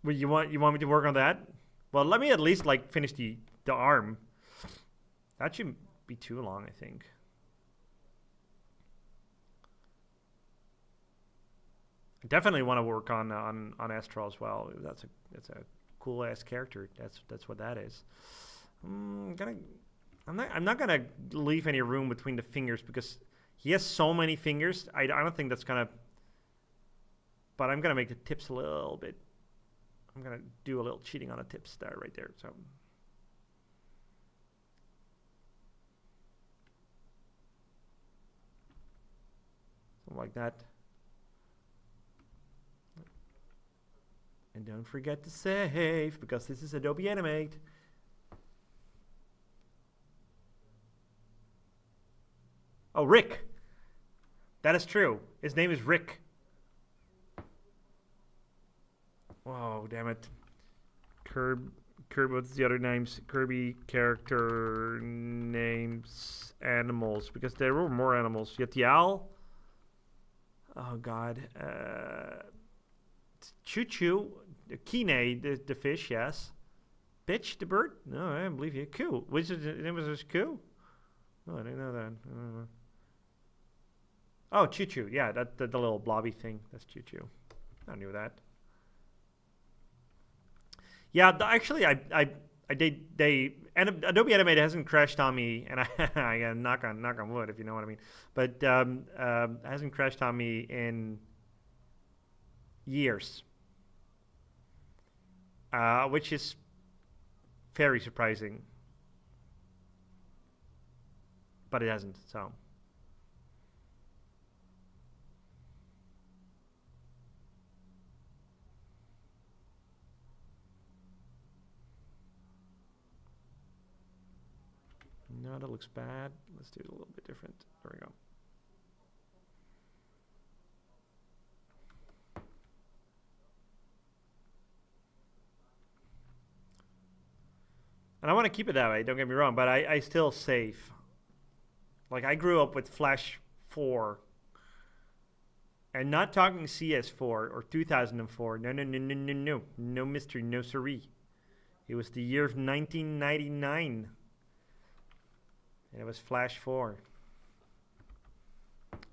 Well, you want me to work on that? Well, let me at least like finish the arm. That shouldn't be too long, I think. I definitely want to work on Astral as well. That's a cool ass character. That's what that is. I'm not gonna leave any room between the fingers because he has so many fingers. I don't think that's gonna. But I'm gonna make the tips a little bit. I'm gonna do a little cheating on the tips there, right there. So. Something like that. And don't forget to save because this is Adobe Animate. Oh, Rick. That is true. His name is Rick. Oh, damn it. Kirby, what's the other names? Kirby character names, animals, because there were more animals. You had the owl. Oh, God. Choo-choo. Kine, the fish, yes. Bitch, the bird? No, I don't believe you. Coo. Which is the name of this Coo? Oh, I didn't know that. Oh, Choo-choo. Yeah, the little blobby thing. That's Choo-choo. I knew that. Yeah, actually, Adobe Animate hasn't crashed on me, and I gotta knock on wood, if you know what I mean. But hasn't crashed on me in years, which is very surprising. But it hasn't, so. No, that looks bad. Let's do it a little bit different. There we go. And I want to keep it that way, don't get me wrong, but I still save. Like, I grew up with Flash 4. And not talking CS4 or 2004. No. No mystery, no siree. It was the year of 1999. And it was Flash 4.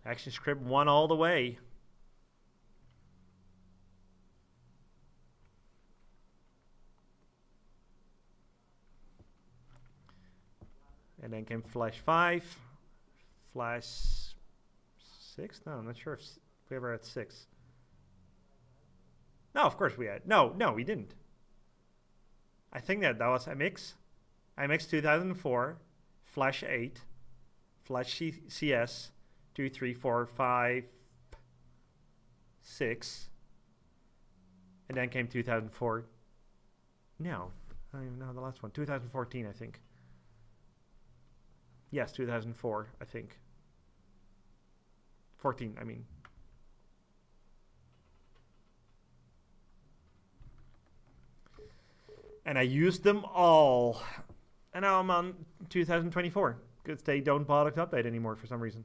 ActionScript 1 all the way. And then came Flash 5. Flash 6? No, I'm not sure if we ever had 6. No, of course we had. No, we didn't. I think that was MX. MX 2004. Flash 8, Flash CS 2, 3, 4, 5, 6, and then came 2004. No, I don't even know the last one. 2014, I think. Yes, 2004, I think. 14, I mean. And I used them all. And now I'm on 2024. Because they don't bother to update anymore for some reason.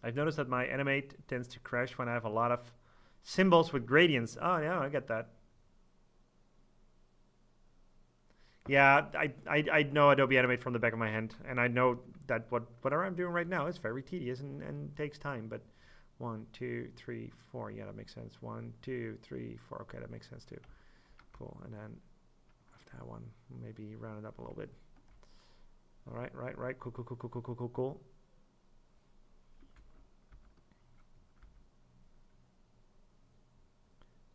I've noticed that my animate tends to crash when I have a lot of symbols with gradients. Oh, yeah, I get that. Yeah, I know Adobe Animate from the back of my hand. And I know that whatever I'm doing right now is very tedious and takes time. But 1, 2, 3, 4. Yeah, that makes sense. 1, 2, 3, 4. Okay, that makes sense too. Cool. And then after that one, maybe round it up a little bit. All right, right. Cool.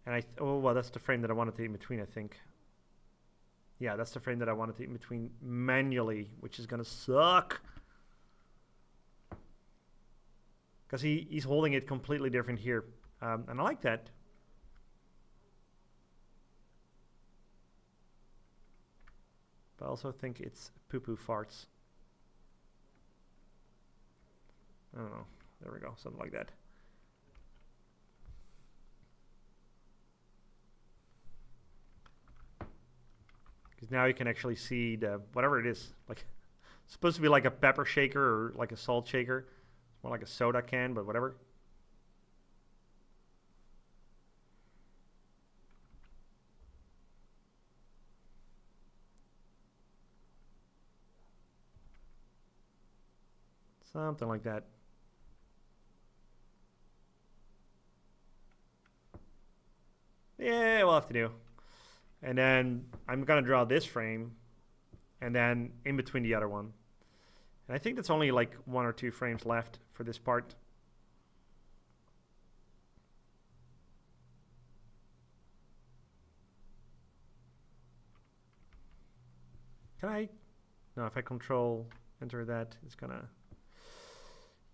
And oh, well, that's the frame that I wanted to in between, I think. Yeah, that's the frame that I wanted to in between manually, which is gonna suck. Because he's holding it completely different here. And I like that. But I also think it's poo-poo farts. I don't know. There we go. Something like that. Because now you can actually see the whatever it is. Like, it's supposed to be like a pepper shaker or like a salt shaker. More like a soda can, but whatever. Something like that. Yeah, we'll have to do. And then I'm going to draw this frame and then in between the other one. And I think that's only like 1 or 2 frames left for this part. Can I? No, if I control enter that, it's gonna.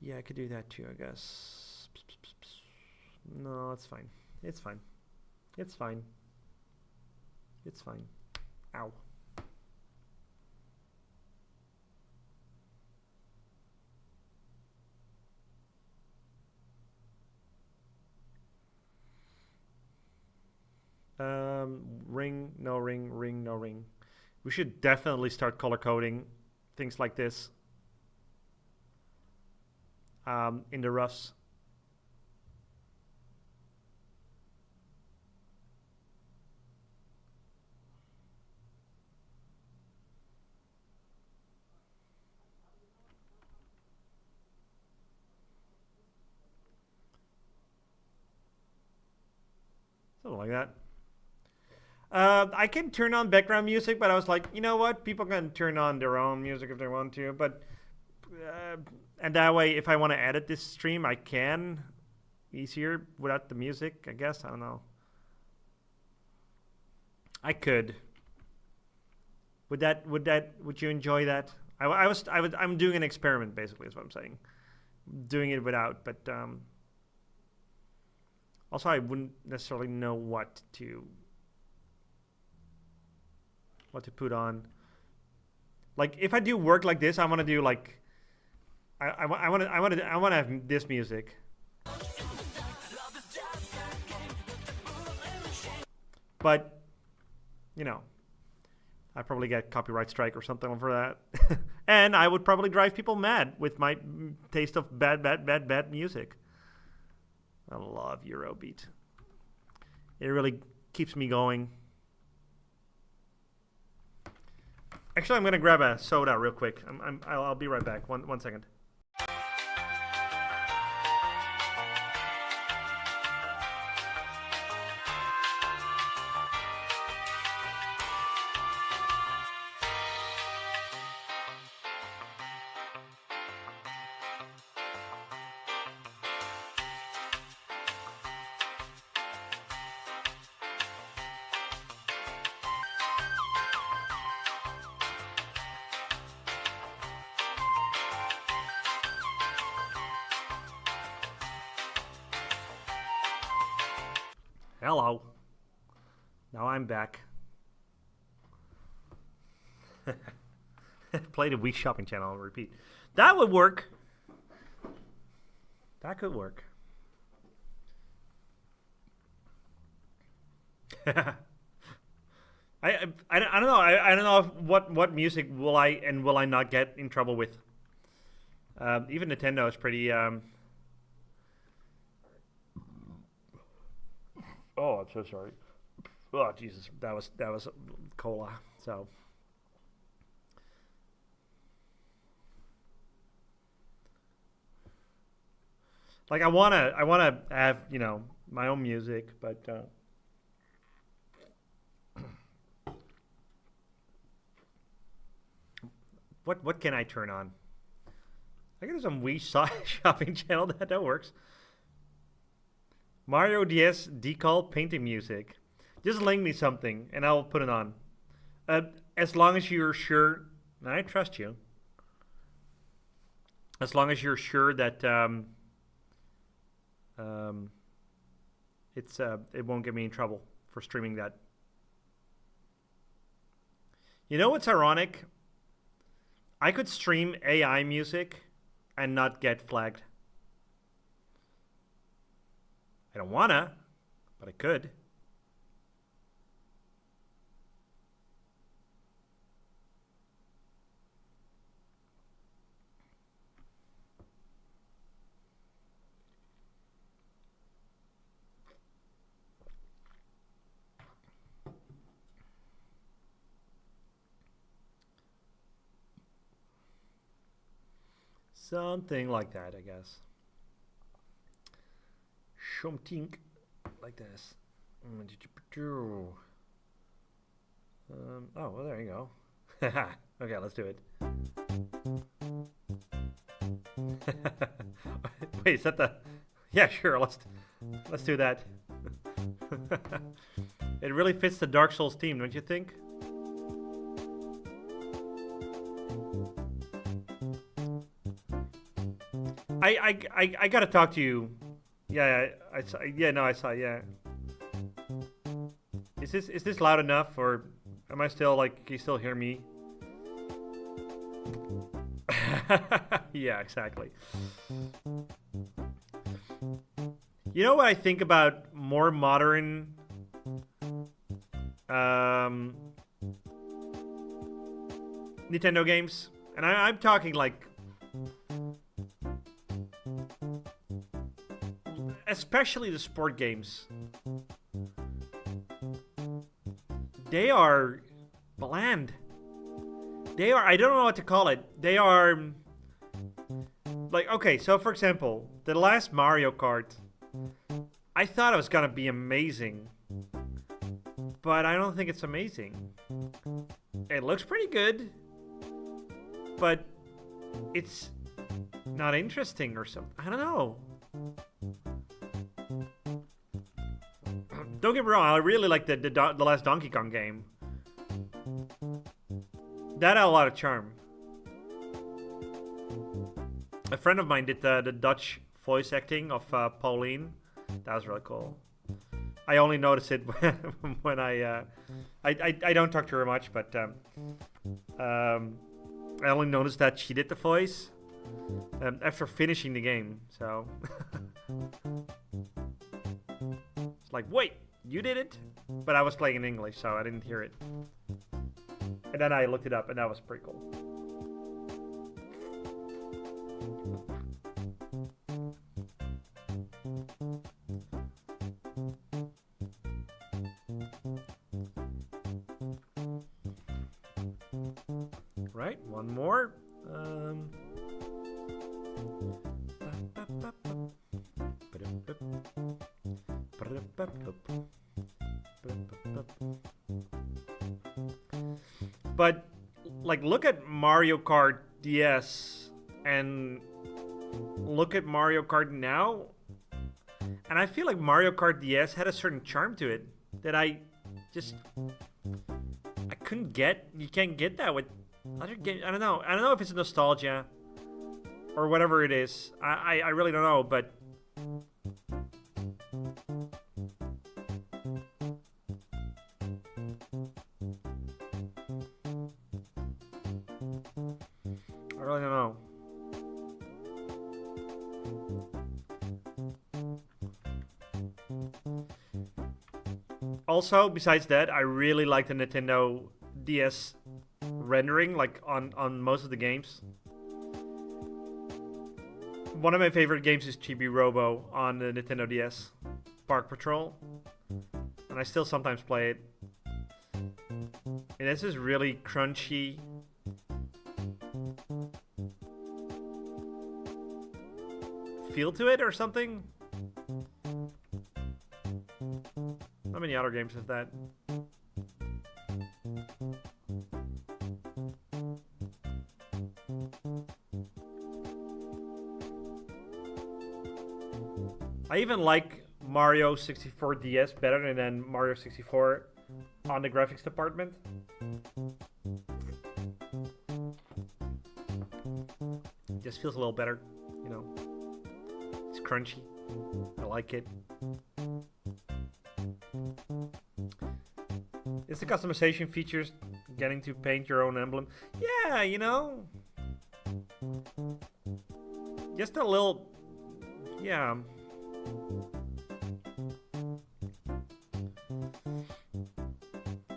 Yeah, I could do that too, I guess. No, it's fine. It's fine. It's fine. It's fine. Ow. Ring, no ring, ring, no ring. We should definitely start color coding things like this in the roughs. Something like that. I can turn on background music, but I was like, you know what? People can turn on their own music if they want to. But and that way, if I want to edit this stream, I can easier without the music. I guess I don't know. I could. Would you enjoy that? I'm doing an experiment basically, is what I'm saying. Doing it without, but also I wouldn't necessarily know what to put on. Like if I do work like this, I want to do like I want to have this music. But you know, I'd probably get copyright strike or something for that. And I would probably drive people mad with my taste of bad music. I love Eurobeat. It really keeps me going. Actually, I'm going to grab a soda real quick. I'll be right back. One second. Hello. Now I'm back. Play the Wii shopping channel and repeat. That would work. That could work. I don't know. I don't know if what music will I not get in trouble with. Even Nintendo is pretty. Oh, I'm so sorry. Oh Jesus, that was cola. So. Like I wanna have my own music, but what can I turn on? I think there's some Wii shopping channel that works. Mario DS decal painting music. Just link me something and I'll put it on. As long as you're sure, and I trust you. As long as you're sure that it won't get me in trouble for streaming that. You know what's ironic? I could stream AI music and not get flagged. I don't wanna, but I could. Something like that, I guess. Something like this. Oh, well, there you go. Okay, let's do it. Wait, is that the... Yeah, sure, let's do that. It really fits the Dark Souls theme, don't you think? I gotta talk to you. Yeah, I saw. Yeah, no, I saw. Yeah. Is this loud enough, or am I still like? Can you still hear me? Yeah, exactly. You know what I think about more modern Nintendo games, and I'm talking like. Especially the sport games. They are bland. They are, I don't know what to call it. They are like, okay, so for example, the last Mario Kart, I thought it was gonna be amazing, but I don't think it's amazing. It looks pretty good, but it's not interesting or something. I don't know. Don't get me wrong, I really like the last Donkey Kong game. That had a lot of charm. A friend of mine did the Dutch voice acting of Pauline. That was really cool. I only noticed it when I don't talk to her much, but I only noticed that she did the voice after finishing the game. So it's like, wait, you did it? But I was playing in English, so I didn't hear it. And then I looked it up, and that was pretty cool. Right, one more. But like, look at Mario Kart DS and look at Mario Kart now, and I feel like Mario Kart DS had a certain charm to it that I couldn't get. You can't get that with other games. I don't know if it's nostalgia or whatever it is. I really don't know, but I really don't know. Also, besides that, I really like the Nintendo DS rendering, like on most of the games. One of my favorite games is Chibi Robo on the Nintendo DS, Park Patrol, and I still sometimes play it. And it's just really crunchy. Feel to it or something. How many other games have that? I even like Mario 64 DS better than Mario 64 on the graphics department. It just feels a little better, you know. It's crunchy. I like it. Is the customization features getting to paint your own emblem? Yeah, you know. Just a little, yeah.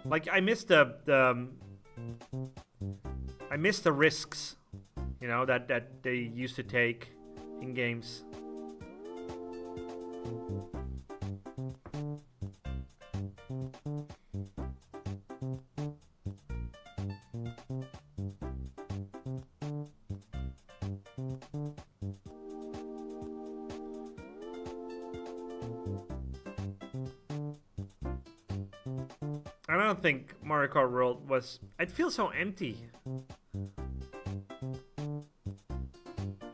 Like I miss the risks, you know, that they used to take in games. I don't think Mario Kart World was... It feels so empty. I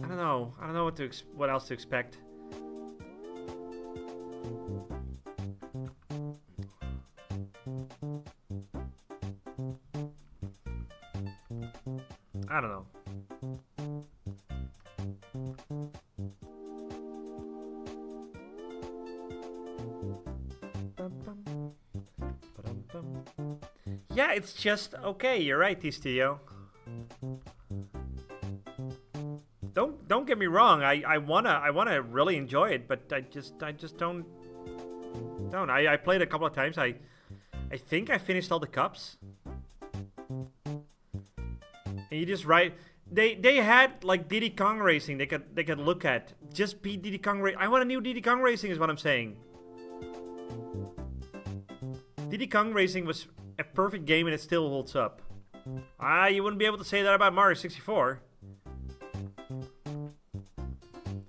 don't know. I don't know what else to expect. I don't know. Yeah, it's just okay. You're right, T-Studio. Don't get me wrong. I wanna really enjoy it, but I just don't. I played a couple of times. I think I finished all the cups. And you just write. They had like Diddy Kong Racing. They could look at. Just beat Diddy Kong Racing. I want a new Diddy Kong Racing is what I'm saying. Diddy Kong Racing was a perfect game and it still holds up. You wouldn't be able to say that about Mario 64.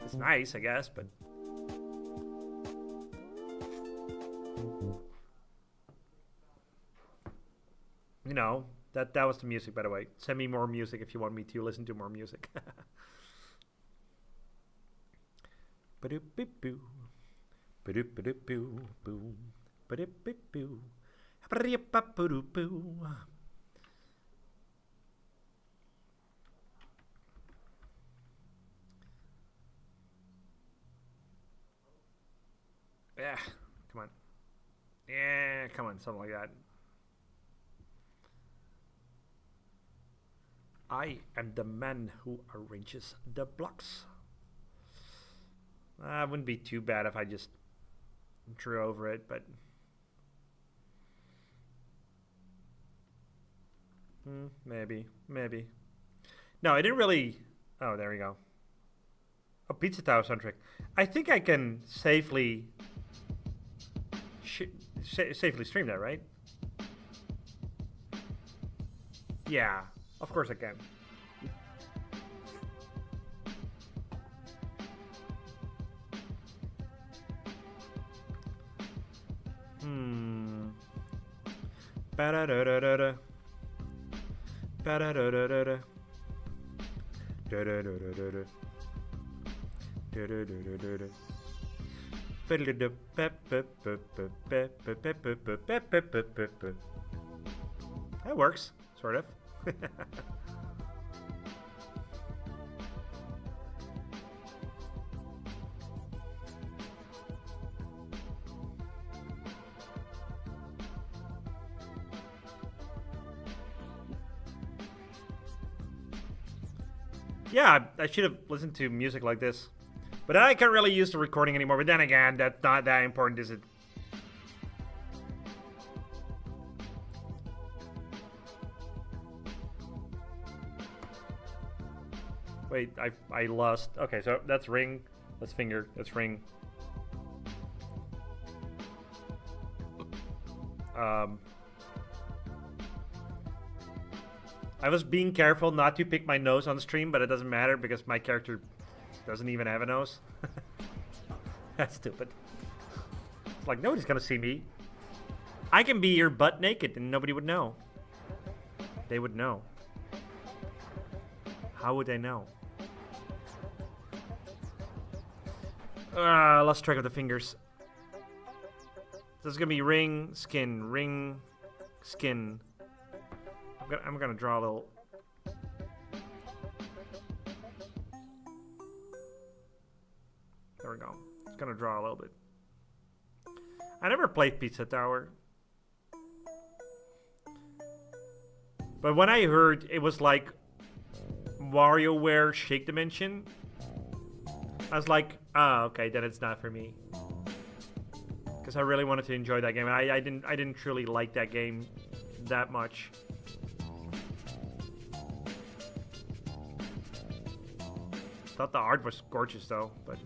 It's nice, I guess, but... You know, that was the music, by the way. Send me more music if you want me to listen to more music. Ba-doop-beep-boo. Ba-doop-ba-doop-boo. Boom. Ba-doop-beep-boo. Ba-doop-ba-doo-boo. Yeah, come on. Yeah, come on, something like that. I am the man who arranges the blocks. It wouldn't be too bad if I just drew over it, but... maybe. No, I didn't really... Oh, there we go. Oh, Pizza Tower soundtrack. I think I can safely... safely stream that, right? Yeah, of course I can. Ba-da-da-da-da-da. Ba-da-da-da-da-da. Da-da-da-da-da-da. Da-da-da-da-da-da. That works, sort of. Yeah, I should have listened to music like this. But I can't really use the recording anymore. But then again, that's not that important, is it? Wait, I lost. Okay, so that's ring. That's finger. That's ring. I was being careful not to pick my nose on the stream, but it doesn't matter because my character doesn't even have a nose. That's stupid. It's like, nobody's gonna see me. I can be your butt naked and nobody would know. They would know. How would they know? Lost track of the fingers. This is gonna be ring, skin, skin. I'm gonna draw a little. There we go. Just gonna draw a little bit. I never played Pizza Tower, but when I heard it was like WarioWare Shake Dimension, I was like, oh, okay, then it's not for me. Because I really wanted to enjoy that game. I didn't truly like that game that much. Thought the art was gorgeous though, but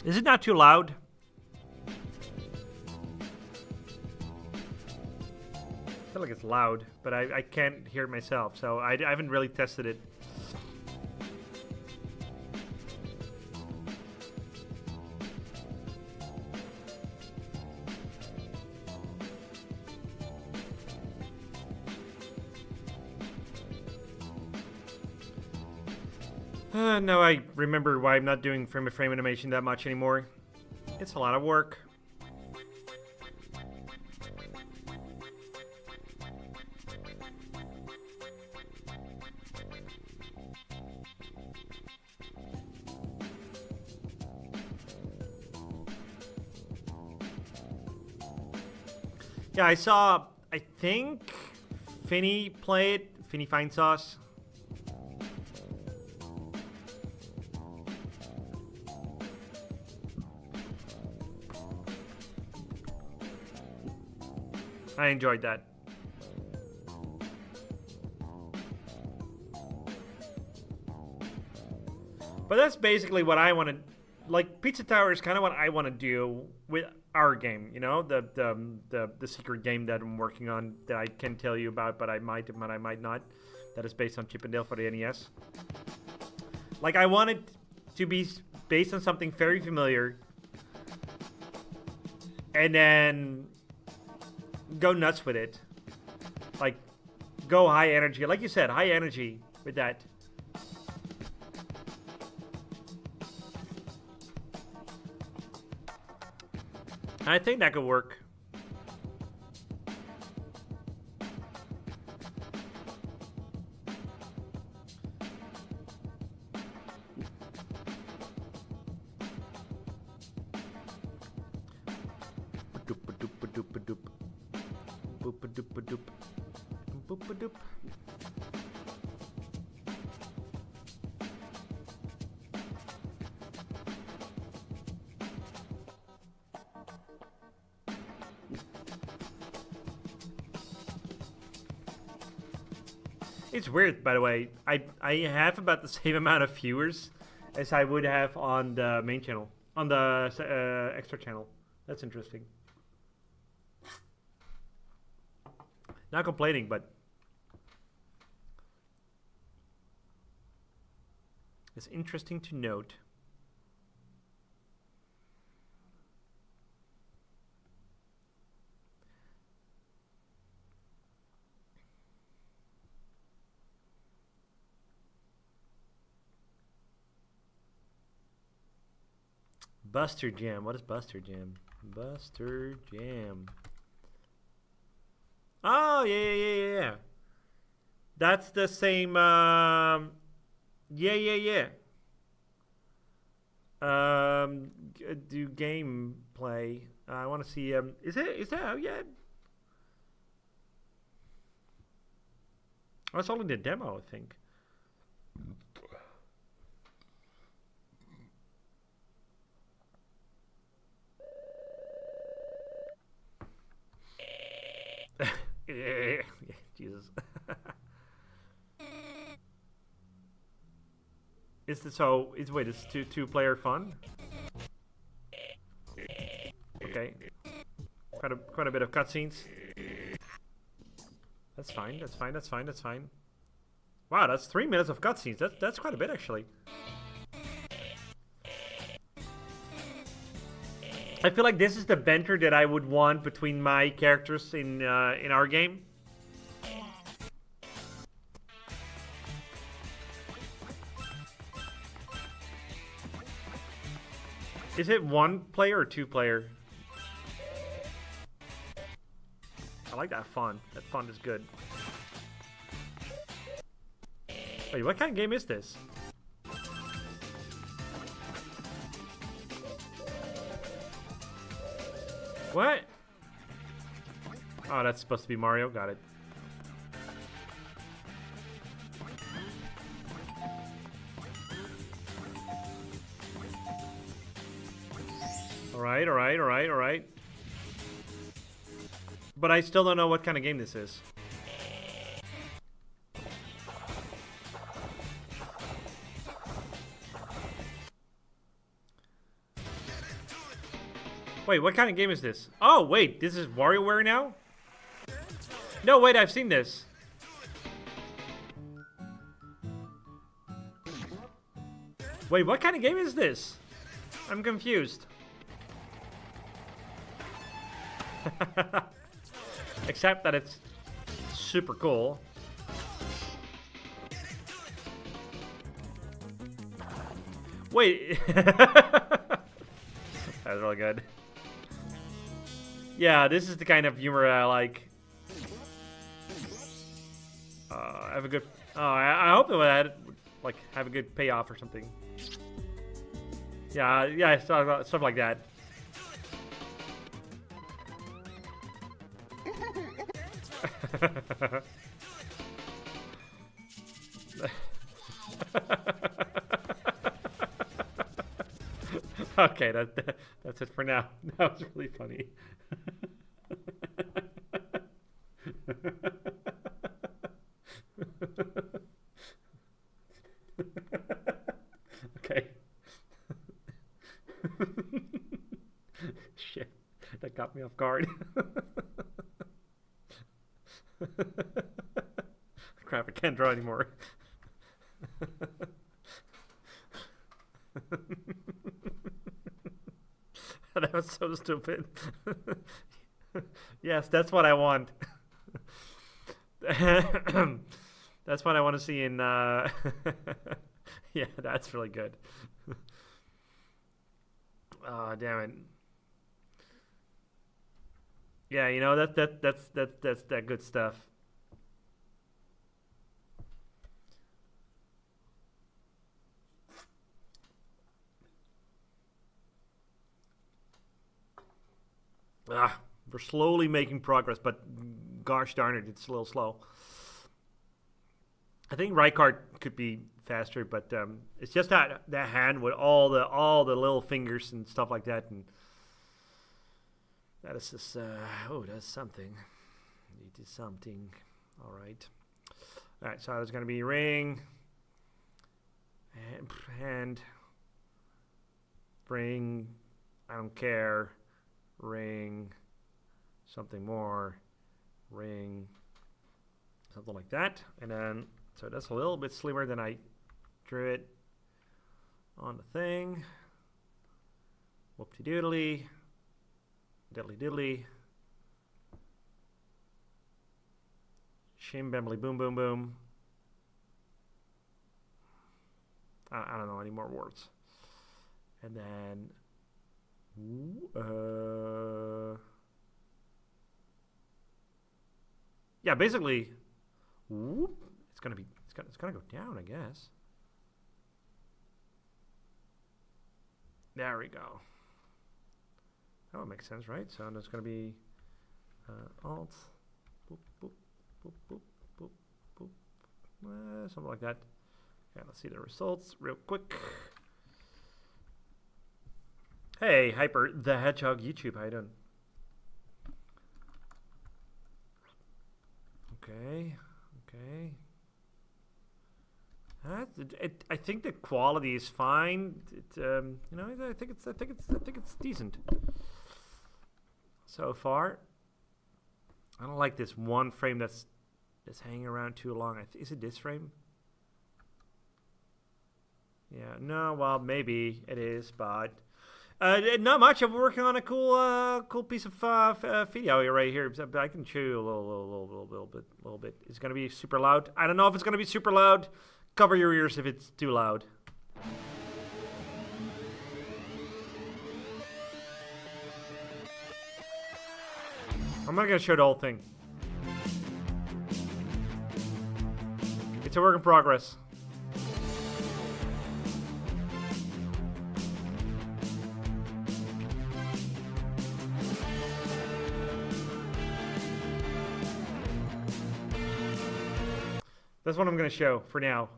is it not too loud? I feel like it's loud, but I can't hear it myself, so I haven't really tested it. Now I remember why I'm not doing frame-to-frame animation that much anymore. It's a lot of work. Yeah, I saw, I think, Finny play it. Finny Fine Sauce. I enjoyed that. But that's basically what I want to, like, Pizza Tower is kind of what I want to do with our game, you know, the secret game that I'm working on that I can tell you about, but I might not. That is based on Chip and Dale for the NES. Like, I want it to be based on something very familiar, and then go nuts with it. Like, go high energy. Like you said, high energy with that. I think that could work. It's weird, by the way. I have about the same amount of viewers as I would have on the main channel, on the extra channel. That's interesting. Not complaining, but it's interesting to note. Buster Jam. What is Buster Jam? Buster Jam. Oh, yeah. That's the same, yeah. Do gameplay. I want to see, is that out yet? That's only the demo, I think. Jesus. Is this so? Wait, it's two-player fun? Okay. Quite a bit of cutscenes. That's fine. That's fine. That's fine. That's fine. Wow, that's 3 minutes of cutscenes. That's quite a bit actually. I feel like this is the banter that I would want between my characters in our game. Is it one player or two player? I like that font. That font is good. Wait, what kind of game is this? What? Oh, that's supposed to be Mario. Got it. Alright, alright, alright, alright. But I still don't know what kind of game this is. Wait, what kind of game is this? Oh, wait, this is WarioWare now? No, wait, I've seen this. Wait, what kind of game is this? I'm confused. Except that it's super cool. Wait. That was really good. Yeah, this is the kind of humor I like. I have a good. Oh, I hope that like have a good payoff or something. Yeah, stuff like that. Okay, that's it for now. That was really funny. Okay. Shit, that got me off guard. Crap, I can't draw anymore. That was so stupid. Yes, that's what I want. That's what I want to see in yeah, that's really good. Oh, damn it. Yeah, you know, that's that good stuff. We're slowly making progress, but gosh darn it, it's a little slow. I think Rykard could be faster, but it's just that hand with all the little fingers and stuff like that, and that is just oh, that's something. It is something. All right. So there's gonna be ring, hand, bring. I don't care. Ring, something more, ring, something like that. And then, so that's a little bit slimmer than I drew it on the thing. Whoop-de-doodly, diddly-diddly, shim bambly boom boom boom. I don't know any more words. And then yeah, basically, it's gonna go down, I guess. There we go. That would make sense, right? So there's gonna be Alt, boop, boop, boop, boop, boop, boop, something like that. Yeah, let's see the results real quick. Hey, Hyper the Hedgehog YouTube, how you doing? Okay, okay. I think the quality is fine. You know, I think it's decent so far. I don't like this one frame that's hanging around too long. Is it this frame? Yeah, no, well, maybe it is, but not much. I'm working on a cool piece of video right here. I can show you a little bit. It's gonna be super loud. I don't know if it's gonna be super loud. Cover your ears if it's too loud. I'm not gonna show the whole thing. It's a work in progress. That's what I'm going to show for now.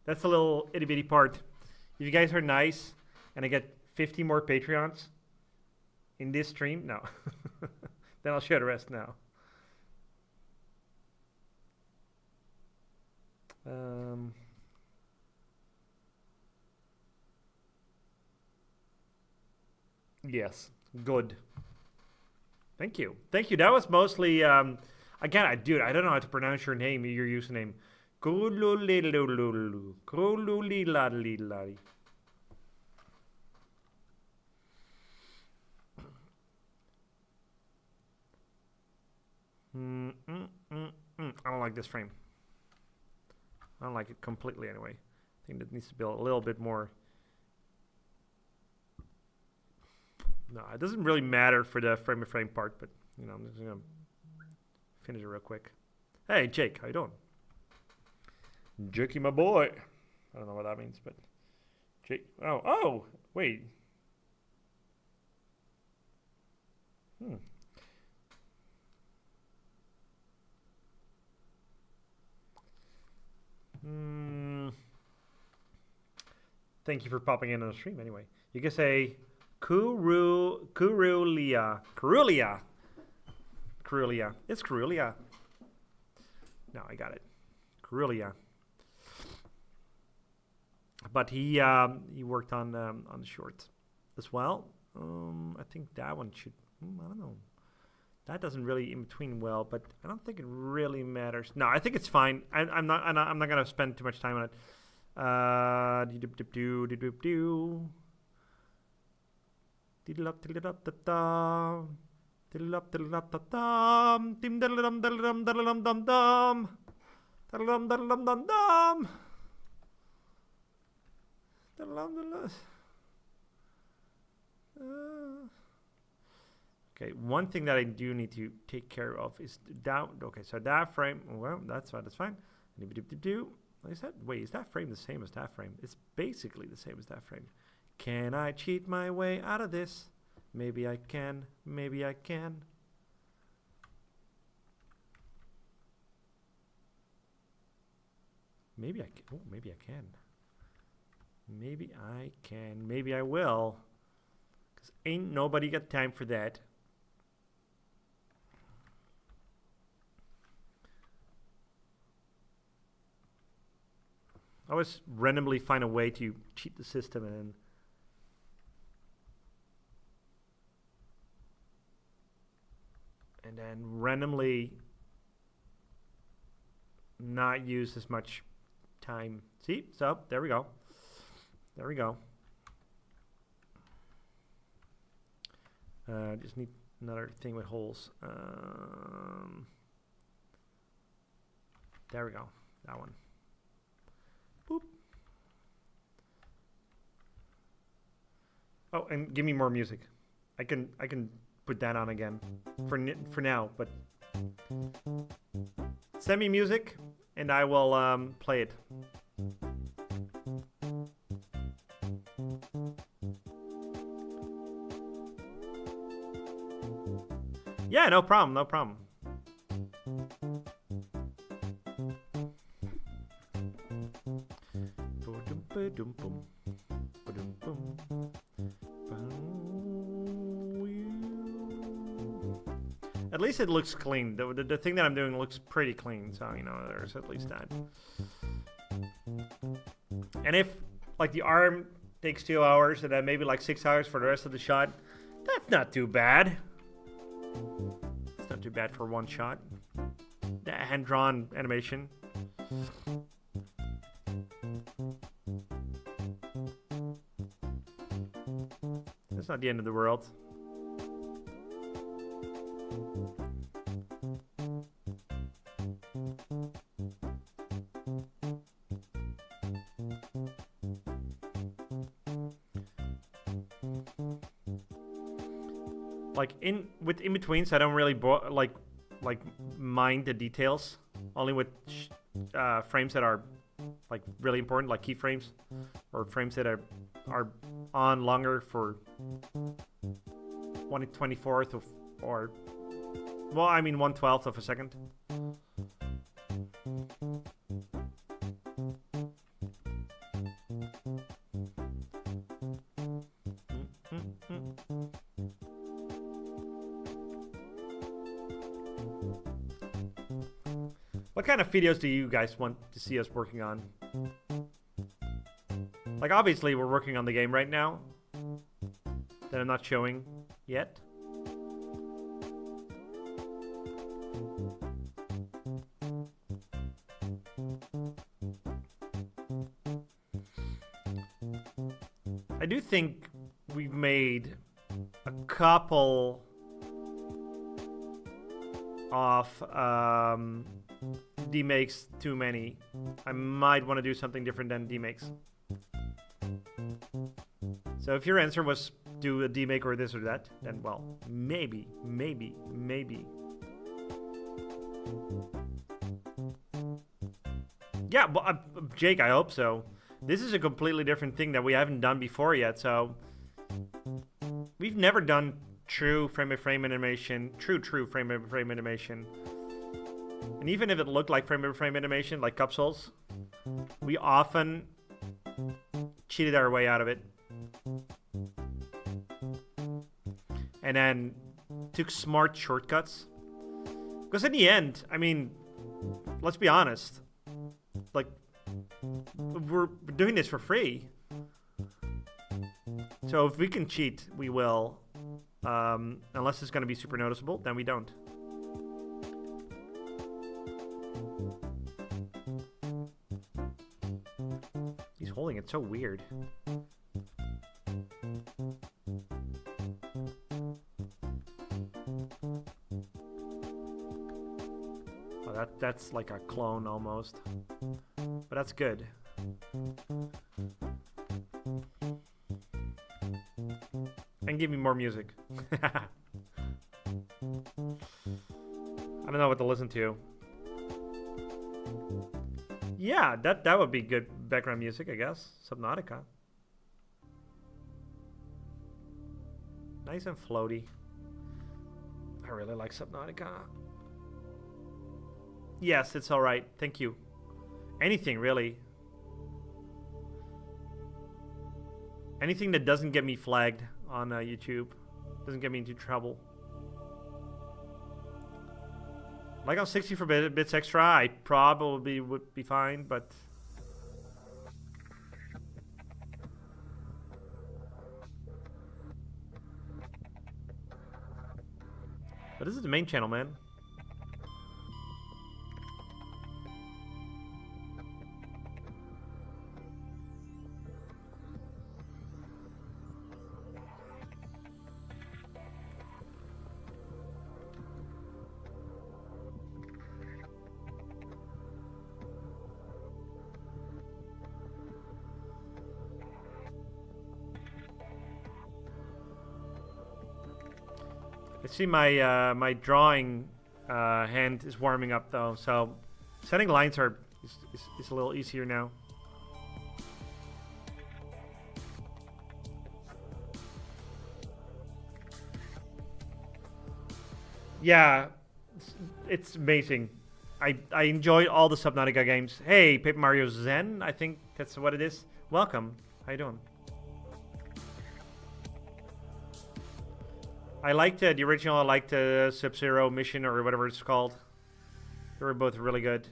That's a little itty bitty part. If you guys are nice and I get 50 more Patreons in this stream, no. Then I'll show the rest now. Yes, good. Thank you. Thank you. That was mostly... Again, dude, I don't know how to pronounce your name, your username. I don't like this frame. I don't like it completely anyway. I think it needs to be a little bit more. No, it doesn't really matter for the frame-to-frame part, but, you know, I'm just going to finish it real quick. Hey, Jake, how you doing? Jakey, my boy. I don't know what that means, but Jake. Oh, wait. Thank you for popping in on the stream. Anyway, you can say Kurulia. It's Kurulia. No, I got it. Kurulia. But he worked on the short as well. I think that one should. I don't know. That doesn't really in between well, but I don't think it really matters. No, I think it's fine. I'm not gonna spend too much time on it. Okay, one thing that I do need to take care of is down. Okay, so that frame. Well, that's fine. That's fine. Like I said, wait, is that frame the same as that frame? It's basically the same as that frame. Can I cheat my way out of this? Maybe I can. Maybe I can. Maybe I can. Oh, maybe I can. Maybe I can. Maybe I will. Because ain't nobody got time for that. I always randomly find a way to cheat the system and then randomly not use as much time. See? So, there we go. There we go. Just need another thing with holes. There we go. That one. Boop. Oh, and give me more music. I can put that on again for now, but send me music and I will play it. Yeah, no problem, no problem. At least it looks clean. The thing that I'm doing looks pretty clean, so you know there's at least that. And if like the arm takes 2 hours and then maybe like 6 hours for the rest of the shot, that's not too bad. It's not too bad for one shot. The hand-drawn animation. That's not the end of the world. Like in betweens, I don't really like mind the details. Only with frames that are like really important, like keyframes, or frames that are on longer for 1/24th of, or well, I mean 1/12th of a second. What kind of videos do you guys want to see us working on? Like, obviously, we're working on the game right now that I'm not showing yet. I do think we've made a couple of demakes too many. I might want to do something different than demakes. So if your answer was do a demake or this or that, then well, maybe. Yeah, but Jake, I hope so. This is a completely different thing that we haven't done before yet, so we've never done true frame-by-frame animation, true frame-by-frame animation. And even if it looked like frame-by-frame animation, like capsules, we often cheated our way out of it. And then took smart shortcuts. Because in the end, I mean, let's be honest. Like, we're doing this for free. So if we can cheat, we will. Unless it's going to be super noticeable, then we don't. He's holding it so weird. Oh, that's like a clone almost. But that's good. And give me more music. I don't know what to listen to. Yeah, that would be good background music, I guess. Subnautica. Nice and floaty. I really like Subnautica. Yes, it's alright. Thank you. Anything, really. Anything that doesn't get me flagged on YouTube. Doesn't get me into trouble. Like on 64 bits extra, I probably would be fine, but... But this is the main channel, man. I see my my drawing hand is warming up though, so setting lines is a little easier now. Yeah, it's amazing. I enjoyed all the Subnautica games. Hey, Paper Mario Zen, I think That's what it is. Welcome. How you doing? I liked the original. I liked the Sub-Zero mission or whatever it's called. They were both really good.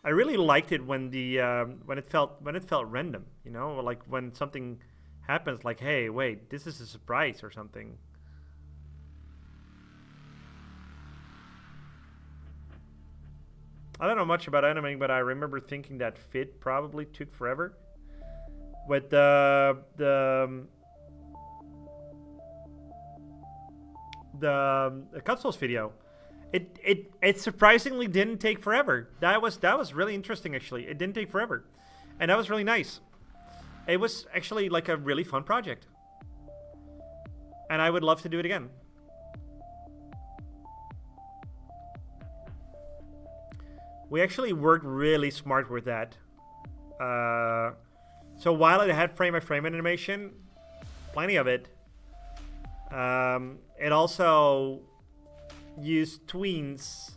I really liked it when the when it felt random, you know, like when something happens, like, hey, wait, this is a surprise or something. I don't know much about animating, but I remember thinking that fit probably took forever. With the Cupsoles video, it surprisingly didn't take forever. That was really interesting, actually. It didn't take forever, and that was really nice. It was actually like a really fun project, and I would love to do it again. We actually worked really smart with that. So while it had frame-by-frame animation, plenty of it, it also used tweens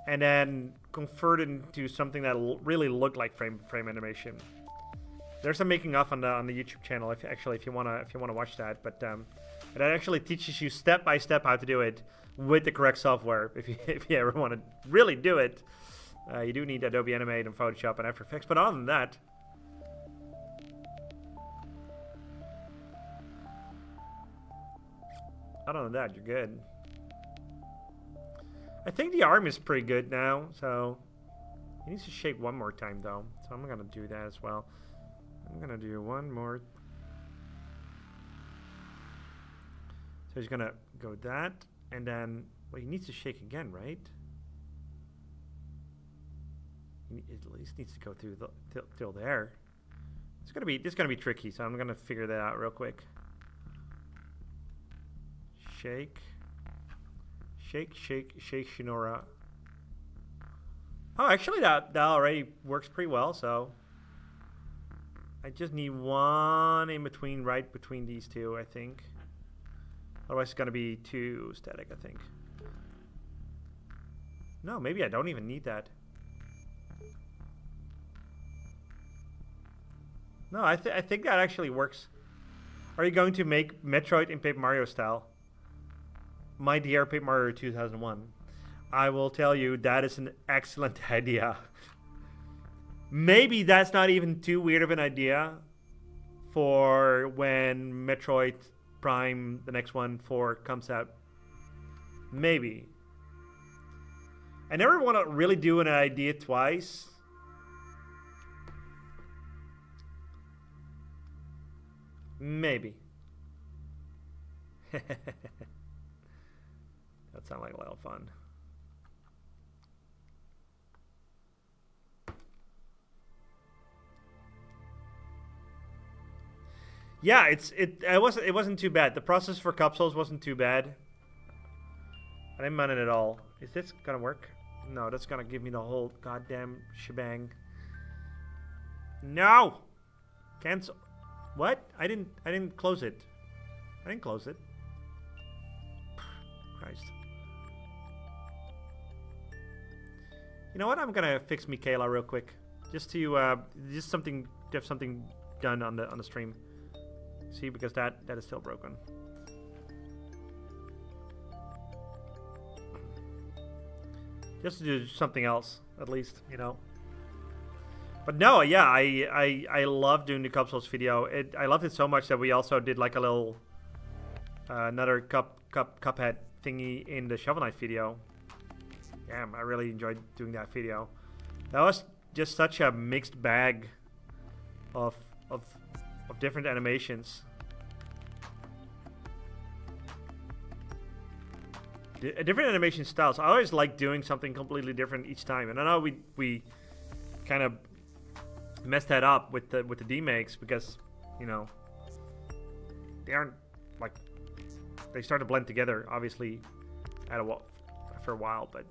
and then converted into something that really looked like frame animation. There's some making of on the YouTube channel if you wanna watch that, but it actually teaches you step by step how to do it with the correct software. If you ever want to really do it, you do need Adobe Animate and Photoshop and After Effects. But other than that, you're good. I think the arm is pretty good now, so he needs to shake one more time though. So I'm gonna do that as well. I'm gonna do one more. So he's gonna go that, and then well, he needs to shake again, right? He at least needs to go through till there. This is gonna be tricky, so I'm gonna figure that out real quick. Shake. Shake, shake, shake, Shinora. Oh, actually that already works pretty well, so I just need one in between, right between these two, I think. Otherwise it's gonna be too static, I think. No, maybe I don't even need that. No, I think that actually works. Are you going to make Metroid in Paper Mario style? My dear Paper Mario 2001. I will tell you, that is an excellent idea. Maybe that's not even too weird of an idea for when Metroid Prime, the next one, 4 comes out. Maybe. I never want to really do an idea twice. Maybe. That sounds like a lot of fun. Yeah, it wasn't too bad. The process for Cupsoles wasn't too bad. I didn't mind it at all. Is this gonna work? No, that's gonna give me the whole goddamn shebang. No! Cancel. What? I didn't close it. I didn't close it. Christ. You know what? I'm gonna fix Michaela real quick, just to have something done on the stream. See, because that is still broken. Just to do something else, at least, you know. But no, yeah, I love doing the Cupsoles video. I loved it so much that we also did like a little another Cuphead thingy in the Shovel Knight video. Damn, I really enjoyed doing that video. That was just such a mixed bag of different animations. Different animation styles. I always like doing something completely different each time, and I know we kind of messed that up with the demakes because, you know, they aren't like, they start to blend together obviously after a while, but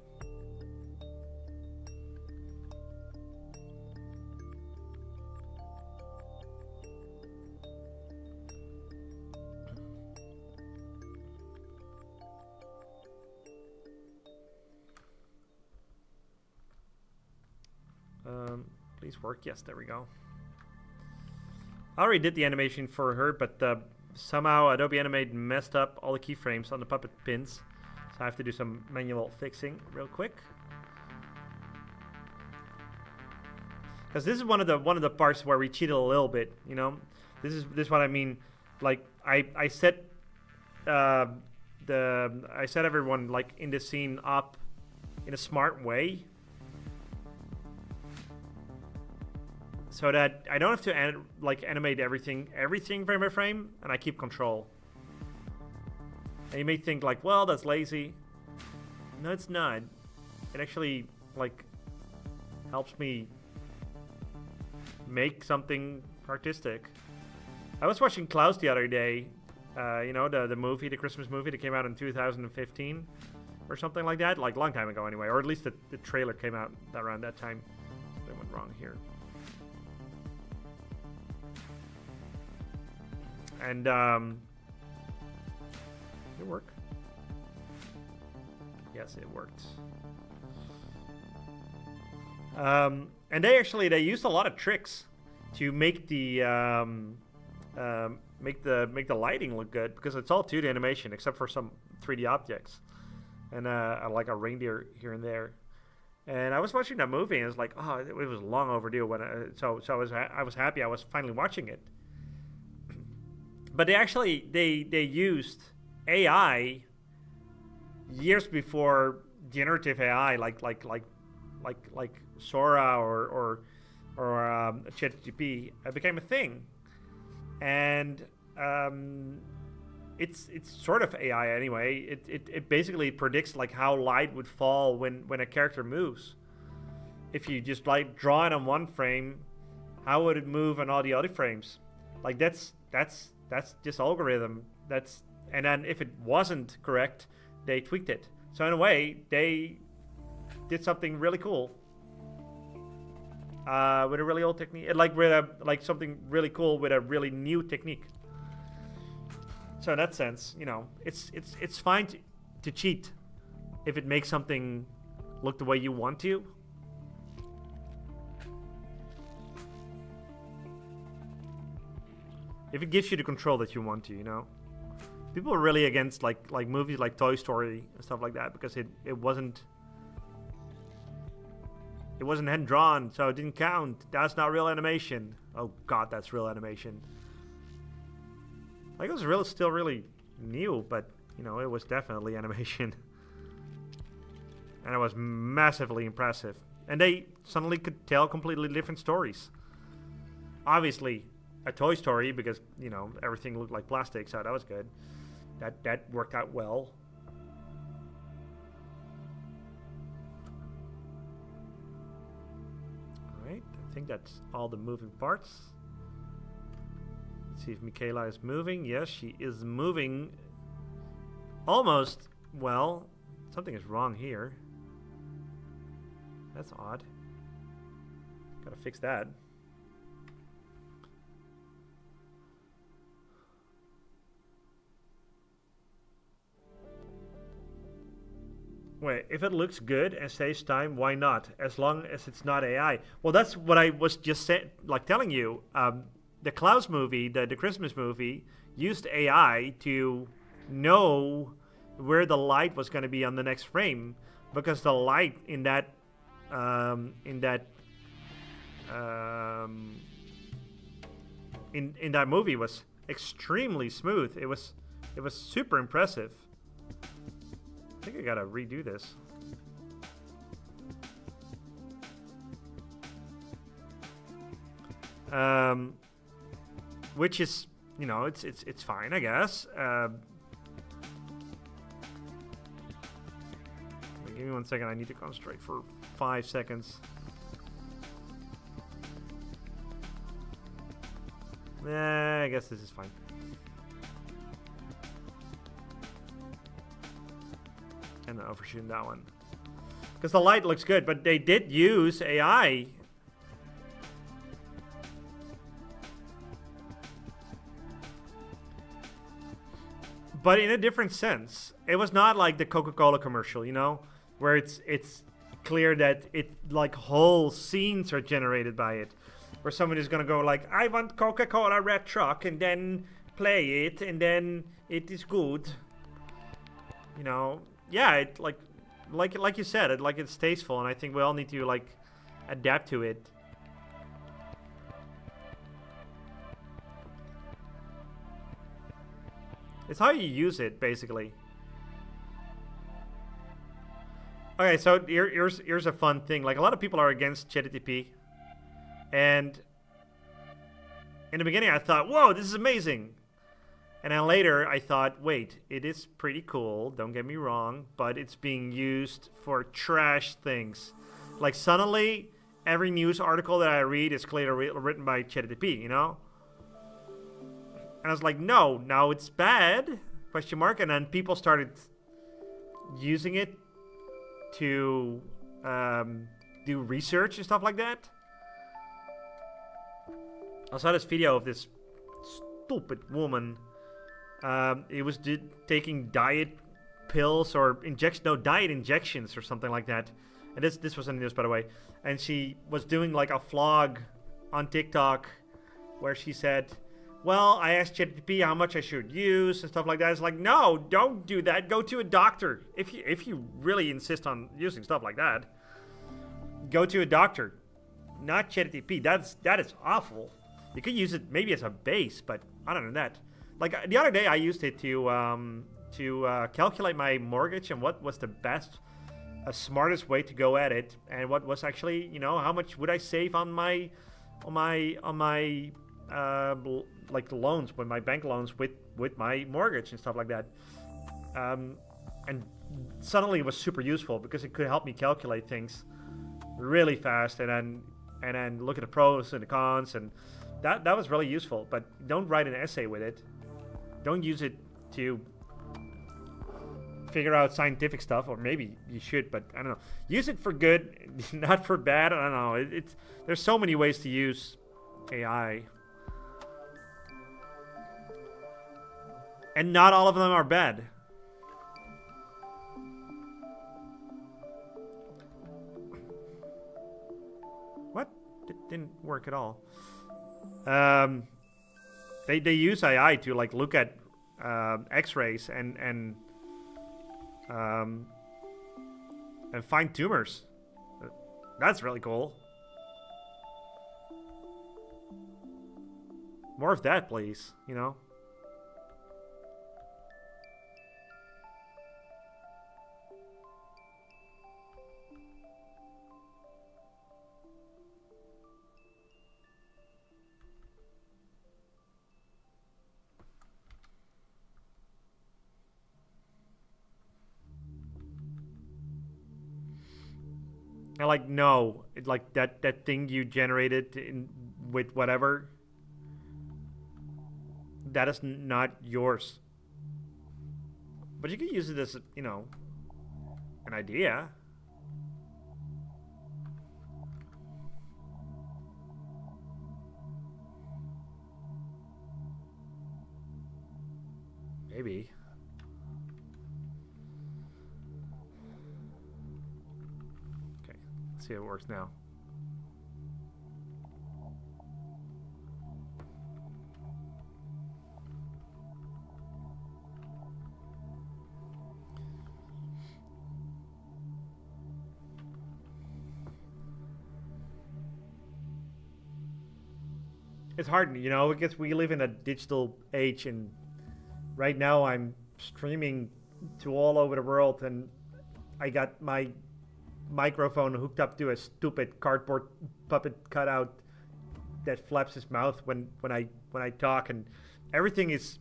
Please work. Yes, there we go. I already did the animation for her, but somehow Adobe Animate messed up all the keyframes on the puppet pins. So I have to do some manual fixing real quick. Because this is one of the parts where we cheated a little bit, you know. This is what I mean. Like I set everyone like in the scene up in a smart way, so that I don't have to animate everything frame by frame, and I keep control. And you may think like, well, that's lazy. No, it's not. It actually like helps me make something artistic. I was watching Klaus the other day, you know, the movie, the Christmas movie that came out in 2015 or something like that, like a long time ago anyway, or at least the trailer came out around that time. Something went wrong here. And did it work? Yes, it worked. And they used a lot of tricks to make the make the lighting look good, because it's all 2D animation except for some 3D objects and like a reindeer here and there. And I was watching that movie and it's like, oh, it was long overdue when so I was happy I was finally watching it. But they used AI years before generative AI like Sora or ChatGPT became a thing, and it's sort of AI anyway. It basically predicts like how light would fall when a character moves. If you just like draw it on one frame, how would it move on all the other frames? Like that's just algorithm. And then if it wasn't correct, they tweaked it. So in a way, they did something really cool. With a really old technique, like something really cool with a really new technique. So in that sense, you know, it's fine to cheat if it makes something look the way you want to. If it gives you the control that you want to, you know. People are really against like movies like Toy Story and stuff like that, because it wasn't hand drawn, so it didn't count. That's not real animation. Oh god, that's real animation. Like, it was still really new, but you know, it was definitely animation. And it was massively impressive. And they suddenly could tell completely different stories. Obviously, a Toy Story, because you know everything looked like plastic, so that was good. That worked out well. Alright, I think that's all the moving parts. Let's see if Michaela is moving. Yes, she is moving. Almost. Well, something is wrong here. That's odd. Gotta fix that. Wait, if it looks good and saves time, why not? As long as it's not AI. Well, that's what I was just telling you. The Klaus movie, the Christmas movie, used AI to know where the light was going to be on the next frame, because the light in that movie was extremely smooth. It was super impressive. I think I gotta redo this. Which is, you know, it's fine, I guess. Give me 1 second. I need to concentrate for 5 seconds. I guess this is fine. And then overshooting that one, because the light looks good, but they did use AI. But in a different sense. It was not like the Coca-Cola commercial, you know, where it's clear that it like whole scenes are generated by it, where someone is gonna go like, I want Coca-Cola red truck, and then play it, and then it is good. You know, yeah, it like you said, it's tasteful, and I think we all need to like adapt to it. It's how you use it, basically. Okay, so here's a fun thing. Like, a lot of people are against ChatGPT, and in the beginning I thought, whoa, this is amazing. And then later I thought, wait, it is pretty cool, don't get me wrong, but it's being used for trash things. Like, suddenly, every news article that I read is clearly written by ChatGPT, you know? And I was like, no, now it's bad, question mark. And then people started using it to do research and stuff like that. I saw this video of this stupid woman. It was taking diet pills or diet injections or something like that. And this was in the news, by the way. And she was doing like a vlog on TikTok where she said, well, I asked ChatGPT how much I should use and stuff like that. It's like, no, don't do that. Go to a doctor. If you really insist on using stuff like that, go to a doctor, not ChatGPT. That is awful. You could use it maybe as a base, but other than that, like the other day, I used it to calculate my mortgage and what was the best, smartest way to go at it, and what was actually, you know, how much would I save on my like the loans, with my bank loans, with my mortgage and stuff like that. And suddenly it was super useful because it could help me calculate things really fast, and then look at the pros and the cons, and that was really useful. But don't write an essay with it. Don't use it to figure out scientific stuff, or maybe you should, but I don't know. Use it for good, not for bad. I don't know. There's so many ways to use AI. And not all of them are bad. What? It didn't work at all. They use AI to like look at X-rays and find tumors. That's really cool. More of that, please. You know. And like, no, it, like that thing you generated with whatever, that is not yours. But you can use it as, you know, an idea. Maybe. See how it works now. It's hard, you know, because we live in a digital age, and right now I'm streaming to all over the world, and I got my microphone hooked up to a stupid cardboard puppet cutout that flaps his mouth when I talk, and everything is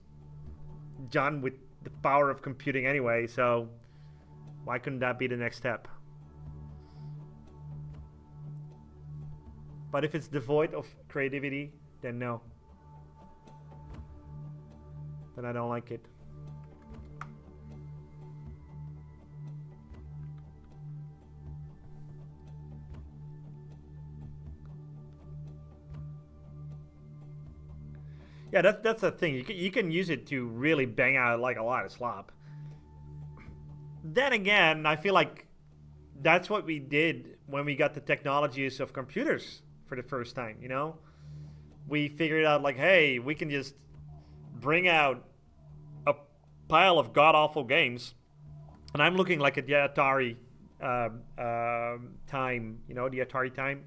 done with the power of computing anyway, so why couldn't that be the next step? But if it's devoid of creativity, then no. Then I don't like it. Yeah, that's the thing. You can use it to really bang out like a lot of slop. Then again, I feel like that's what we did when we got the technologies of computers for the first time, you know? We figured out, like, hey, we can just bring out a pile of god-awful games. And I'm looking like at the Atari time, you know, the Atari time.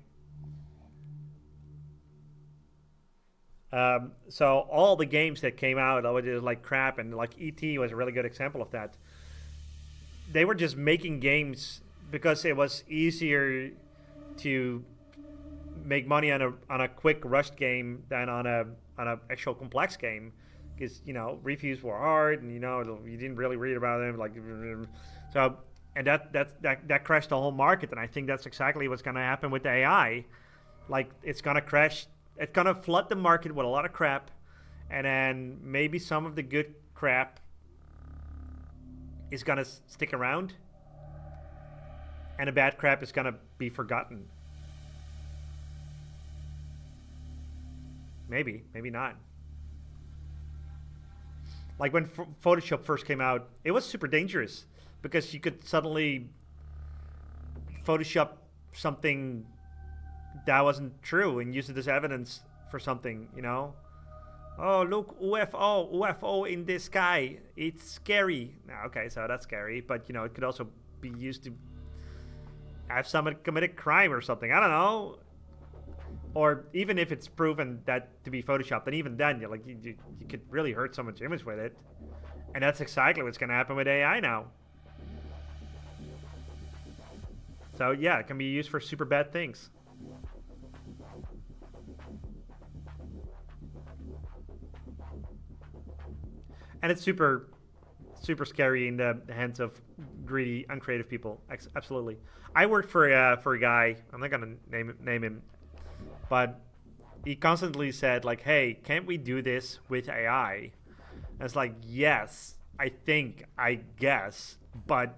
So all the games that came out, that were just like crap, and like E.T. was a really good example of that. They were just making games because it was easier to make money on a quick rushed game than on a actual complex game, because you know reviews were hard, and you know you didn't really read about them, like so, and that crashed the whole market. And I think that's exactly what's going to happen with the AI. Like it's going to crash. It's going to flood the market with a lot of crap, and then maybe some of the good crap is going to stick around, and the bad crap is going to be forgotten. Maybe not. Like when Photoshop first came out, it was super dangerous because you could suddenly Photoshop something that wasn't true and use it as evidence for something, you know? Oh, look, UFO in the sky. It's scary. Okay, so that's scary, but you know, it could also be used to have someone commit a crime or something. I don't know. Or even if it's proven that to be photoshopped, then even then, you could really hurt someone's image with it. And that's exactly what's going to happen with AI now. So yeah, it can be used for super bad things. And it's super, super scary in the hands of greedy, uncreative people. Absolutely. I worked for a guy. I'm not gonna name him, but he constantly said like, "Hey, can't we do this with AI?" And it's like, "Yes, I guess, but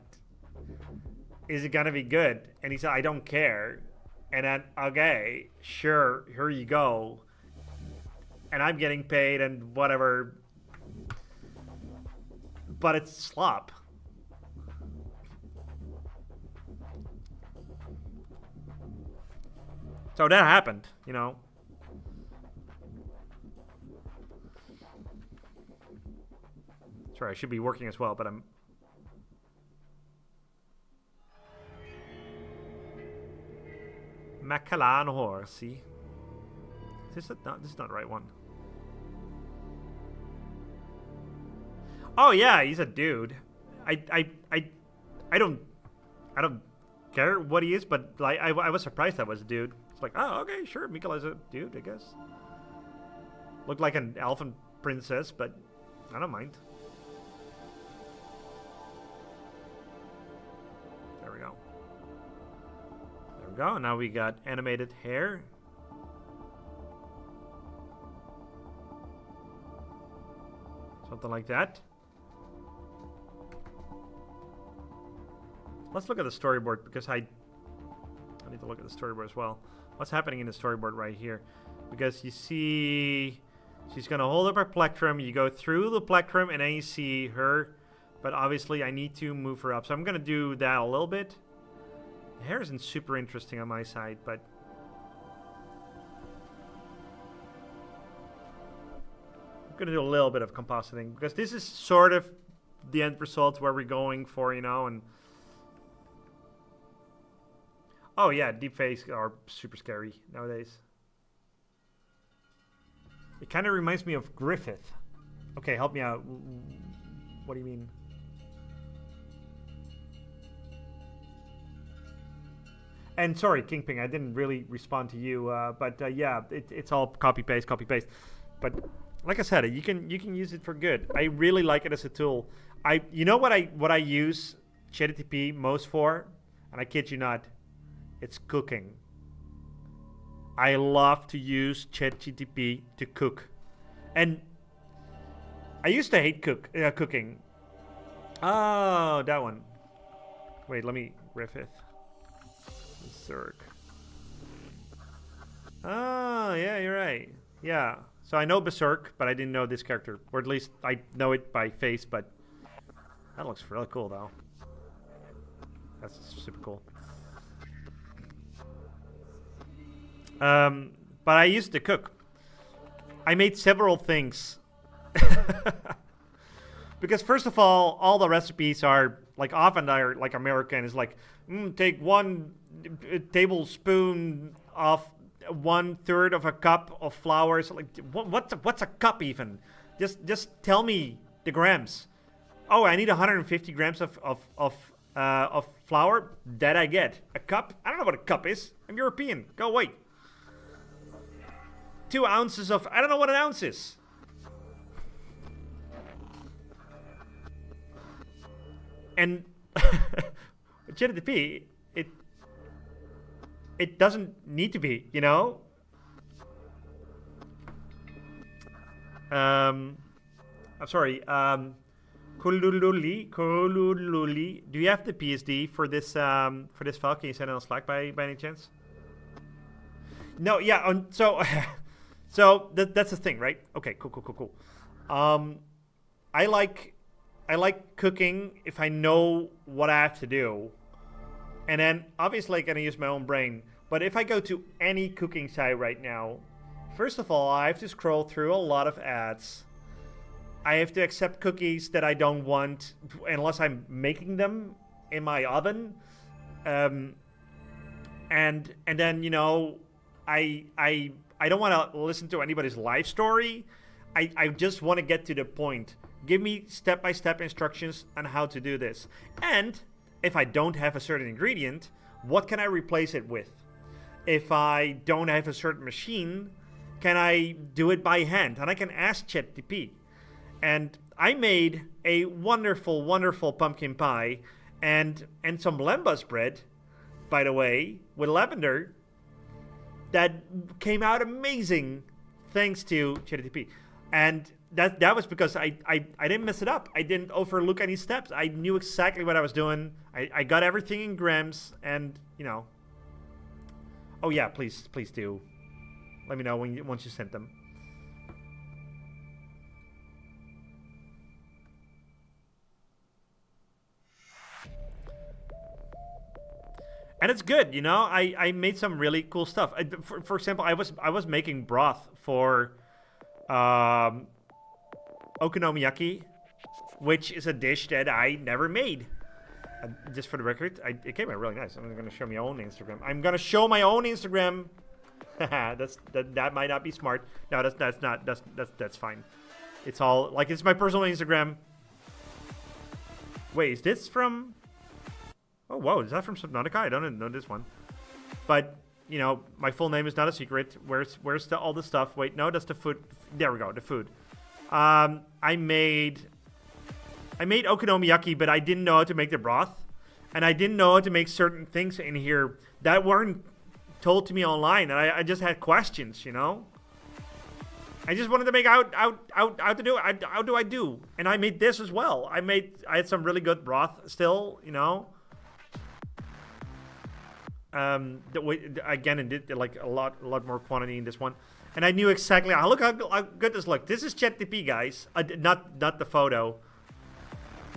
is it gonna be good?" And he said, "I don't care." And then, okay, sure, here you go. And I'm getting paid and whatever. But it's slop. So that happened, you know. Sorry, I should be working as well, but I'm... Macallan horsey. This is not the right one. Oh yeah, he's a dude. I don't care what he is, but like I was surprised that was a dude. It's like, oh okay, sure, Mikala's a dude, I guess. Looked like an elfin princess, but I don't mind. There we go. There we go. Now we got animated hair. Something like that. Let's look at the storyboard because I need to look at the storyboard as well. What's happening in the storyboard right here? Because you see she's going to hold up her plectrum. You go through the plectrum and then you see her. But obviously I need to move her up. So I'm going to do that a little bit. The hair isn't super interesting on my side, but... I'm going to do a little bit of compositing because this is sort of the end result where we're going for, you know, and... Oh yeah, deepfakes are super scary nowadays. It kind of reminds me of Griffith. Okay, help me out. What do you mean? And sorry, Kingpin, I didn't really respond to you, but yeah, it's all copy paste. But like I said, you can use it for good. I really like it as a tool. You know what I use ChatGPT most for, and I kid you not. It's cooking. I love to use ChatGPT to cook. And I used to hate cooking. Oh, that one. Wait, let me Griffith. Berserk. Oh, yeah, you're right. Yeah. So I know Berserk, but I didn't know this character. Or at least I know it by face, but that looks really cool, though. That's super cool. But I used to cook. I made several things. Because first of all the recipes are like often they're like American. It's like take 1 tablespoon of 1/3 of a cup of flour. So like what's a cup even? Just tell me the grams. Oh, I need 150 grams of flour. That I get. A cup? I don't know what a cup is. I'm European. Go away. 2 ounces of... I don't know what an ounce is. And GDP, it doesn't need to be, you know? I'm sorry. Kulululi. Do you have the PSD for this file? Can you send it on Slack by any chance? No, yeah. So that's the thing, right? Okay, cool. I like cooking if I know what I have to do, and then obviously I can use my own brain. But if I go to any cooking site right now, first of all, I have to scroll through a lot of ads. I have to accept cookies that I don't want unless I'm making them in my oven, and then I don't want to listen to anybody's life story. I just want to get to the point. Give me step-by-step instructions on how to do this. And if I don't have a certain ingredient, what can I replace it with? If I don't have a certain machine, can I do it by hand? And I can ask ChatGPT. And I made a wonderful, wonderful pumpkin pie and some lembas bread, by the way, with lavender, that came out amazing thanks to ChatGPT. And that was because I didn't mess it up. I didn't overlook any steps. I knew exactly what I was doing. I got everything in grams, and oh yeah, please do. Let me know once you sent them. And it's good, I made some really cool stuff. For example, I was making broth for okonomiyaki, which is a dish that I never made. Just for the record, it came out really nice. I'm going to show my own Instagram. I'm going to show my own Instagram. that might not be smart. No, that's fine. It's all like it's my personal Instagram. Wait, is this from? Oh, whoa, is that from Subnautica? I don't know this one. But, my full name is not a secret. Where's all the stuff? Wait, no, that's the food. There we go, the food. I made okonomiyaki, but I didn't know how to make the broth. And I didn't know how to make certain things in here that weren't told to me online. And I just had questions, I just wanted to make out how to do it. How do I do? And I made this as well. I had some really good broth still, Again, it did like a lot more quantity in this one, and I knew exactly. Look how good this looked. This is ChatGPT, guys. Not the photo.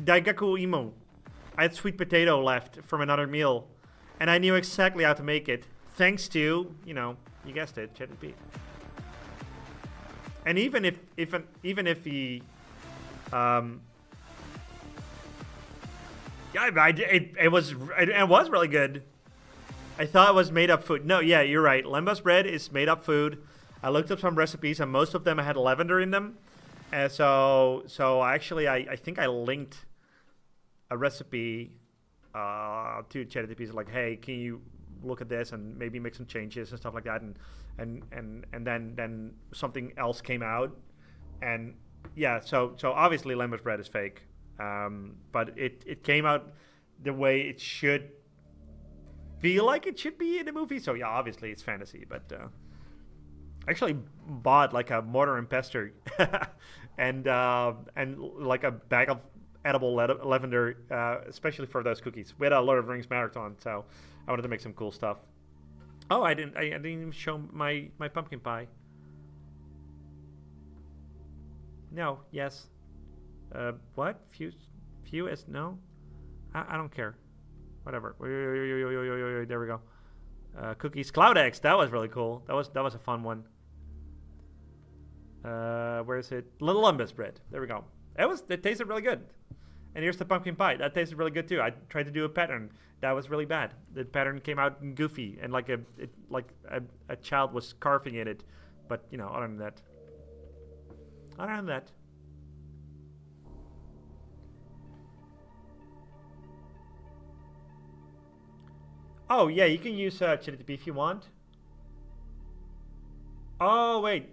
Daigaku imo. I had sweet potato left from another meal, and I knew exactly how to make it thanks to you guessed it, ChatGPT. And even if he, it was really good. I thought it was made up food. No, yeah, you're right. Lembas bread is made up food. I looked up some recipes, and most of them had lavender in them. So actually, I think I linked a recipe to ChatGPT, like, hey, can you look at this and maybe make some changes and stuff like that, and then something else came out, and yeah, so obviously Lembas bread is fake, but it came out the way it should feel like it should be in the movie. So yeah, obviously it's fantasy, but I actually bought like a mortar and pestle and like a bag of edible lavender, especially for those cookies. We had a Lord of the Rings marathon, so I wanted to make some cool stuff. Oh, I didn't even show my pumpkin pie. No, yes. What? Few is no? I don't care. Whatever. There we go. Cookies. Cloud eggs. That was really cool. That was a fun one. Where is it? Little Lumbus bread. There we go. It tasted really good. And here's the pumpkin pie. That tasted really good too. I tried to do a pattern. That was really bad. The pattern came out goofy and like a child was carving in it. But you know, other than that. Oh yeah, you can use ChatGPT if you want. Oh wait,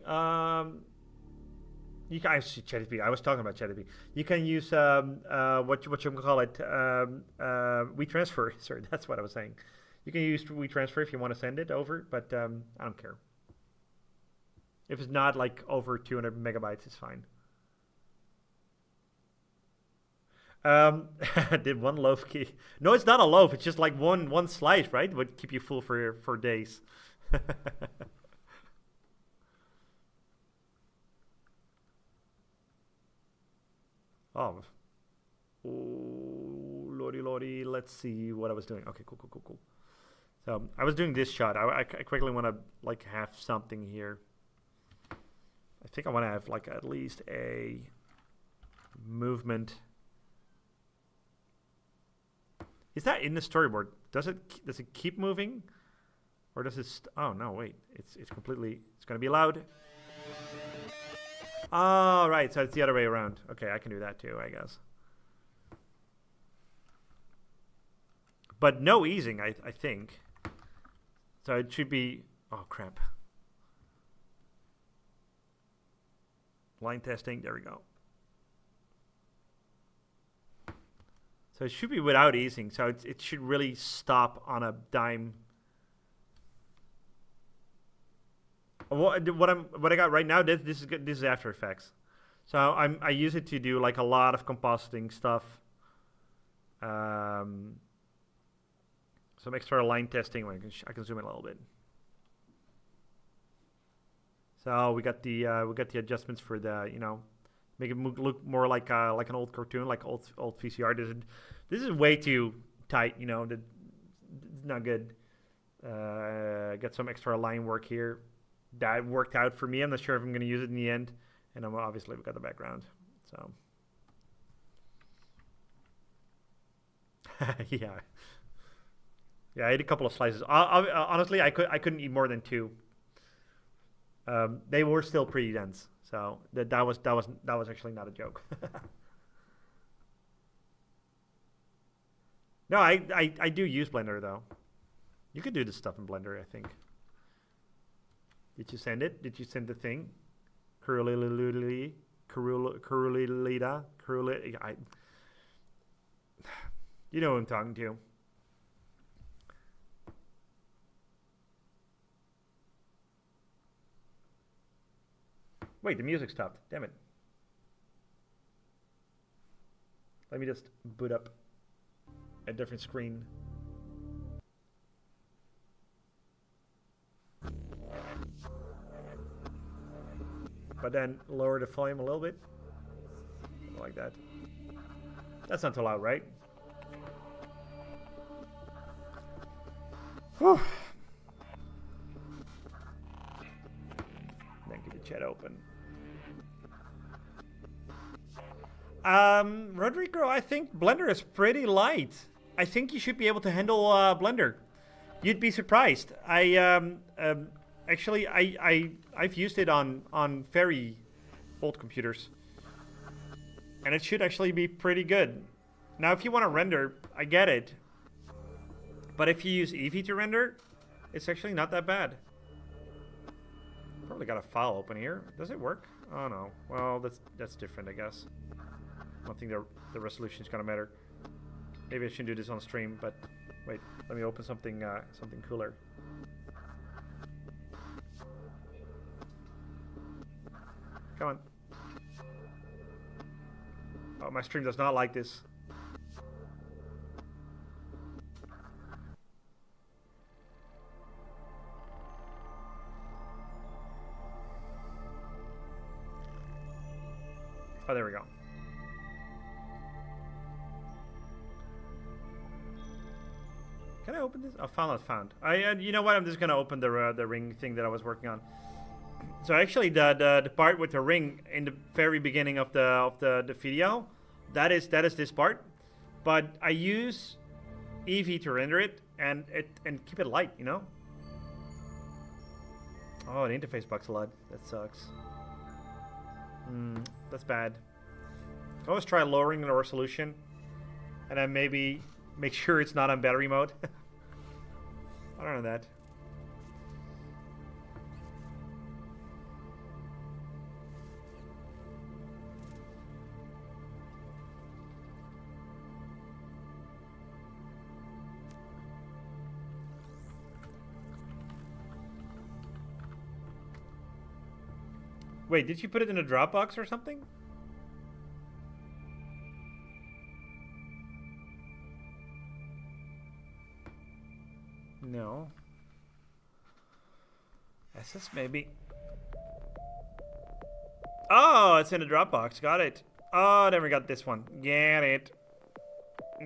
you can. I see ChatGPT. I was talking about ChatGPT. You can use what you call it, WeTransfer. Sorry, that's what I was saying. You can use WeTransfer if you want to send it over, but I don't care. If it's not like over 200 megabytes, it's fine. Did one loaf keep? No, it's not a loaf. It's just like one slice, right? Would keep you full for days. Oh, lordy. Let's see what I was doing. Okay, cool. So I was doing this shot. I quickly want to like have something here. I think I want to have like at least a movement. Is that in the storyboard? Does it keep moving, or does it? Oh no, wait. It's completely. It's gonna be loud. Oh right, so it's the other way around. Okay, I can do that too, I guess. But no easing, I think. So it should be. Oh crap. Line testing. There we go. So it should be without easing. So it should really stop on a dime. What I got right now, this is good. This is After Effects. So I use it to do like a lot of compositing stuff. Some extra line testing. I can zoom in a little bit. So we got the adjustments for the make it look more like an old cartoon, like old VCR. This is way too tight. It's not good. Got some extra line work here. That worked out for me. I'm not sure if I'm going to use it in the end. And obviously we got the background. So yeah, I ate a couple of slices. Honestly, I couldn't eat more than 2. They were still pretty dense. So that was actually not a joke. No, I do use Blender though. You could do this stuff in Blender, I think. Did you send it? Did you send the thing? Curulilita. You know who I'm talking to. Wait, the music stopped. Damn it. Let me just boot up a different screen. But then lower the volume a little bit. Something like that. That's not too loud, right? Whew. Then keep the chat open. Rodrigo, I think Blender is pretty light. I think you should be able to handle Blender. You'd be surprised. Actually, I've used it on very old computers, and it should actually be pretty good. Now, if you want to render, I get it, but if you use Eevee to render, it's actually not that bad. Probably got a file open here. Does it work? Oh no. Well, that's different, I guess. I don't think the resolution is gonna matter. Maybe I shouldn't do this on stream, but wait, let me open something cooler. Come on. Oh, my stream does not like this. Oh, there we go. Can I open this? Oh, found not found. You know what? I'm just gonna open the ring thing that I was working on. So actually, the part with the ring in the very beginning of the video, that is this part. But I use Eevee to render it and keep it light, you know. Oh, the interface bugs a lot. That sucks. That's bad. Always try lowering the resolution, and then maybe make sure it's not on battery mode. I don't know that. Wait, did you put it in a Dropbox or something? No. SS maybe. Oh, it's in a Dropbox. Got it. Oh, then we got this one. Get it.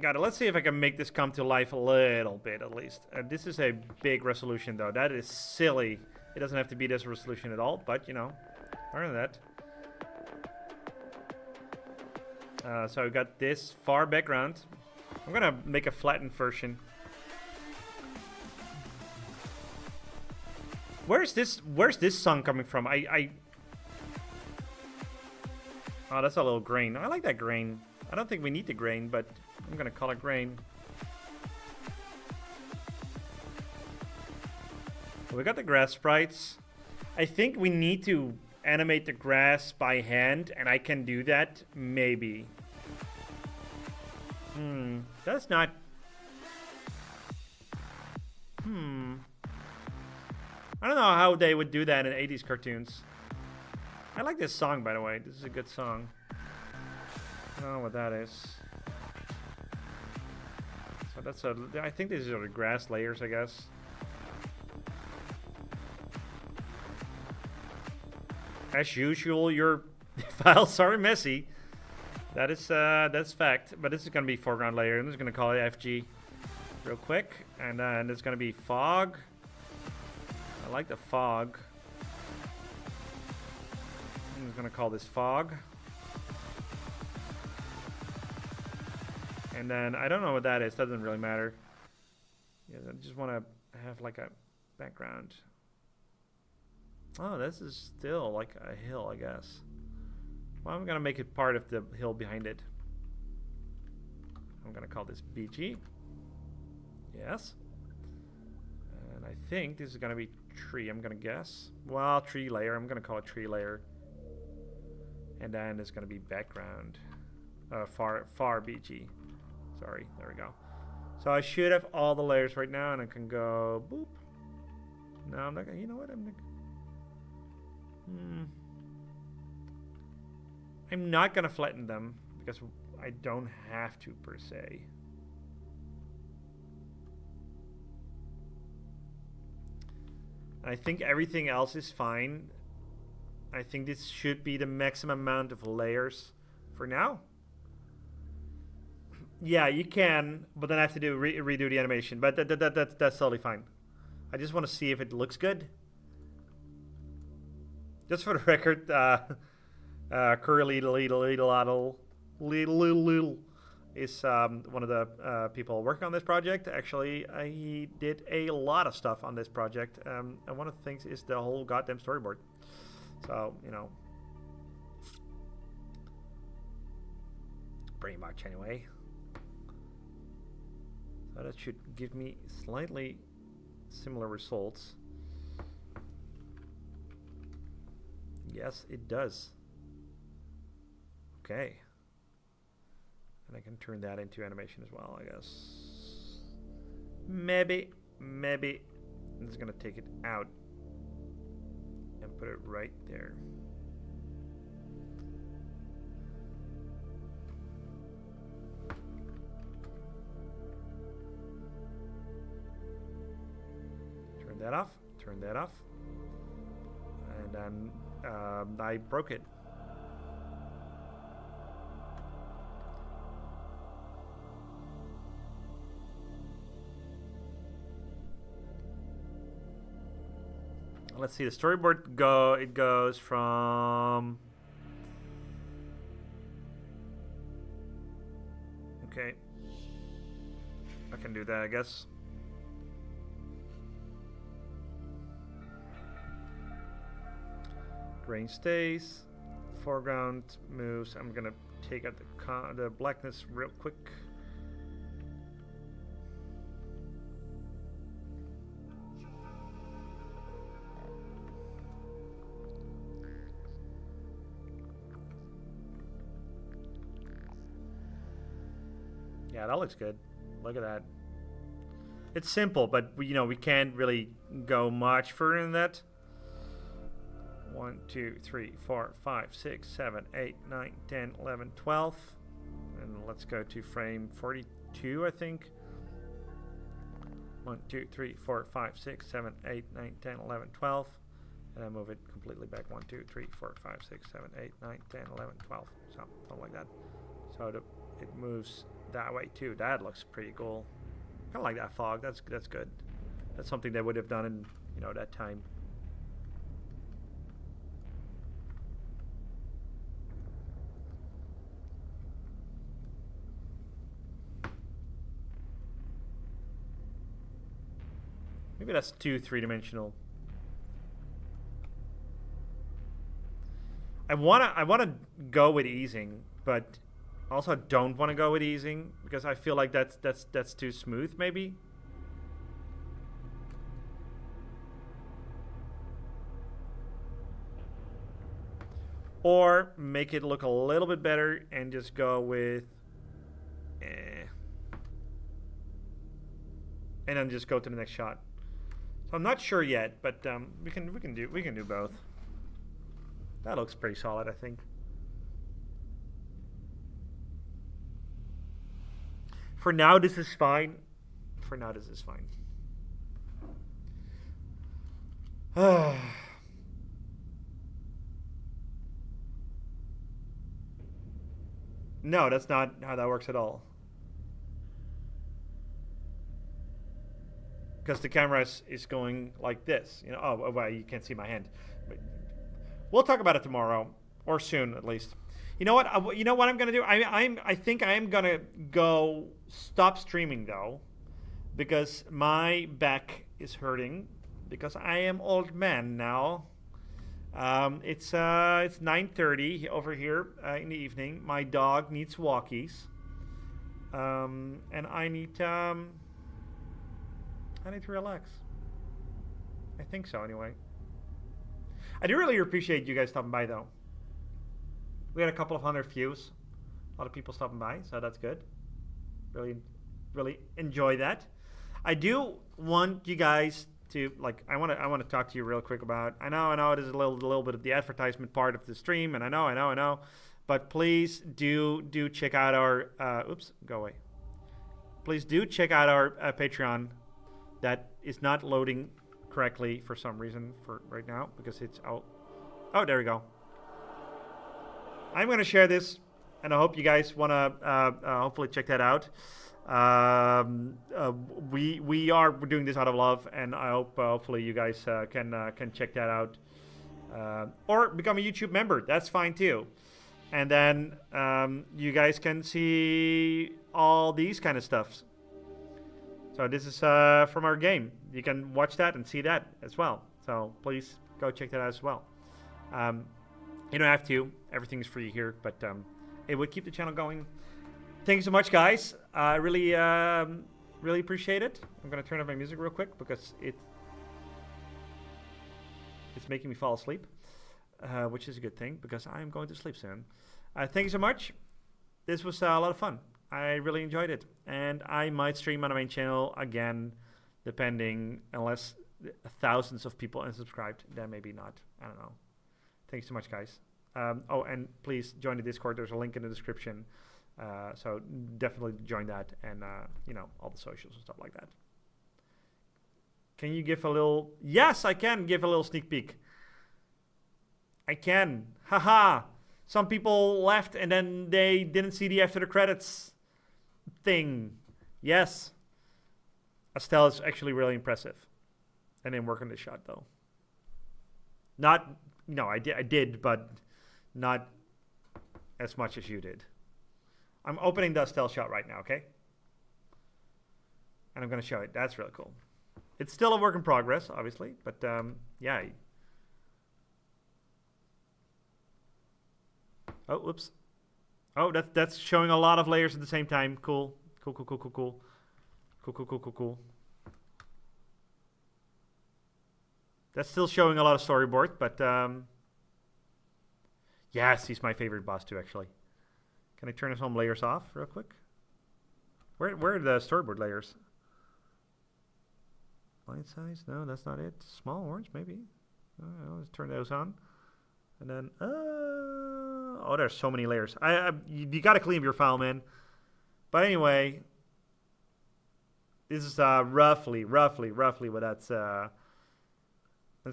Got it. Let's see if I can make this come to life a little bit at least. This is a big resolution though. That is silly. It doesn't have to be this resolution at all, but you know. Learn that. So I got this far background. I'm gonna make a flattened version. Where's this song coming from? Oh, that's a little grain. I like that grain. I don't think we need the grain, but I'm gonna call it grain. We got the grass sprites. I think we need to animate the grass by hand, and I can do that, maybe. That's not... I don't know how they would do that in 80s cartoons. I like this song, by the way. This is a good song. I don't know what that is. So that's a... I think these are the grass layers, I guess. As usual, your files are messy. That's fact. But this is gonna be foreground layer. I'm just gonna call it FG real quick, and then it's gonna be fog. I like the fog. I'm just gonna call this fog. And then I don't know what that is. Doesn't really matter. Yeah, I just want to have like a background. Oh, this is still like a hill, I guess. Well, I'm gonna make it part of the hill behind it. I'm gonna call this BG. Yes. And I think this is gonna be tree, I'm gonna guess. Well, tree layer, I'm gonna call it tree layer. And then there's gonna be background. Far BG. Sorry, there we go. So I should have all the layers right now, and I can go boop. No, I'm not gonna, you know what, I'm not gonna flatten them because I don't have to per se. I think everything else is fine. I think this should be the maximum amount of layers for now. Yeah, you can, but then I have to do redo the animation. But that's totally fine. I just want to see if it looks good. Just for the record, Curly Little is one of the people working on this project. Actually, he did a lot of stuff on this project, and one of the things is the whole goddamn storyboard. So, you know, pretty much anyway. So that should give me slightly similar results. Yes, it does. Okay. And I can turn that into animation as well, I guess. Maybe. I'm just gonna take it out and put it right there. Turn that off. And then I broke it. let's see. The storyboard it goes from. Okay. I can do that, I guess. Grain stays. Foreground moves. I'm gonna take out the blackness real quick. Yeah, that looks good. Look at that. It's simple, but we can't really go much further than that. 1, 2, 3, 4, 5, 6, 7, 8, 9, 10, 11, 12. And let's go to frame 42, I think. 1, 2, 3, 4, 5, 6, 7, 8, 9, 10, 11, 12. And I move it completely back. 1, 2, 3, 4, 5, 6, 7, 8, 9, 10, 11, 12. So, something like that. So it moves that way too. That looks pretty cool. Kind of like that fog. That's good. That's something they would have done in that time. Maybe that's too three-dimensional. I wanna go with easing, but also don't want to go with easing because I feel like that's too smooth maybe. Or make it look a little bit better and just go with and then just go to the next shot. So I'm not sure yet, but we can do both. That looks pretty solid, I think. For now, this is fine. No, that's not how that works at all. Because the camera is going like this. Oh, well, you can't see my hand. But we'll talk about it tomorrow, or soon at least. You know what? You know what I'm gonna do? I think I am gonna go stop streaming though, because my back is hurting. Because I am old man now. It's 9:30 over here in the evening. My dog needs walkies, and I need to relax. I think so anyway. I do really appreciate you guys stopping by though. We had a couple of 100 views. A lot of people stopping by, so that's good. Really enjoy that. I do want you guys to I want to talk to you real quick about. I know it is a little bit of the advertisement part of the stream, and I know. But please do check out our oops, go away. Please do check out our Patreon. That is not loading correctly for some reason for right now because it's out. Oh, there we go. I'm going to share this, and I hope you guys want to hopefully check that out. We are doing this out of love, and I hope hopefully you guys can check that out, or become a YouTube member. That's fine too. And then you guys can see all these kind of stuff. So this is from our game. You can watch that and see that as well. So please go check that out as well. You don't have to. Everything is free here, but it would keep the channel going. Thank you so much, guys. I really appreciate it. I'm going to turn off my music real quick because it's making me fall asleep, which is a good thing because I am going to sleep soon. Thank you so much. This was a lot of fun. I really enjoyed it. And I might stream on the main channel again, depending, unless thousands of people unsubscribed. Then maybe not. I don't know. Thanks so much, guys. Oh, and please join the Discord. There's a link in the description. So definitely join that and, all the socials and stuff like that. Can you give a little... Yes, I can give a little sneak peek. I can. Haha. Some people left and then they didn't see the after the credits thing. Yes. Estelle is actually really impressive. I didn't work on this shot, though. Not, I did, but not as much as you did. I'm opening the stealth shot right now, okay? And I'm going to show it. That's really cool. It's still a work in progress, obviously, but yeah. Oh, whoops. Oh, that's showing a lot of layers at the same time. Cool. Cool. That's still showing a lot of storyboard, but yes, he's my favorite boss too, actually. Can I turn his home layers off real quick? Where are the storyboard layers? Line size? No, that's not it. Small orange, maybe. Let's turn those on. And then, oh, there's so many layers. You got to clean up your file, man. But anyway, this is roughly what that's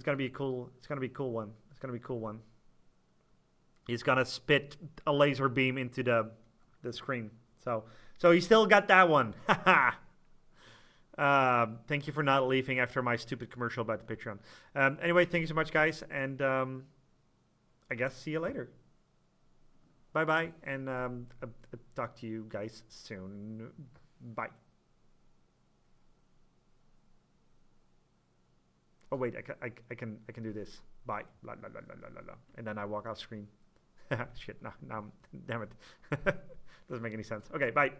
gonna be a cool. It's gonna be a cool one. It's gonna be a cool one. He's gonna spit a laser beam into the screen. So he still got that one. Thank you for not leaving after my stupid commercial about the Patreon. Anyway, thank you so much, guys, and I guess see you later. Bye bye, and I'll talk to you guys soon. Bye. Oh wait, I can do this. Bye. Blah, blah, blah, blah, blah, blah. And then I walk off screen. Shit, no, damn it. Doesn't make any sense. Okay, bye.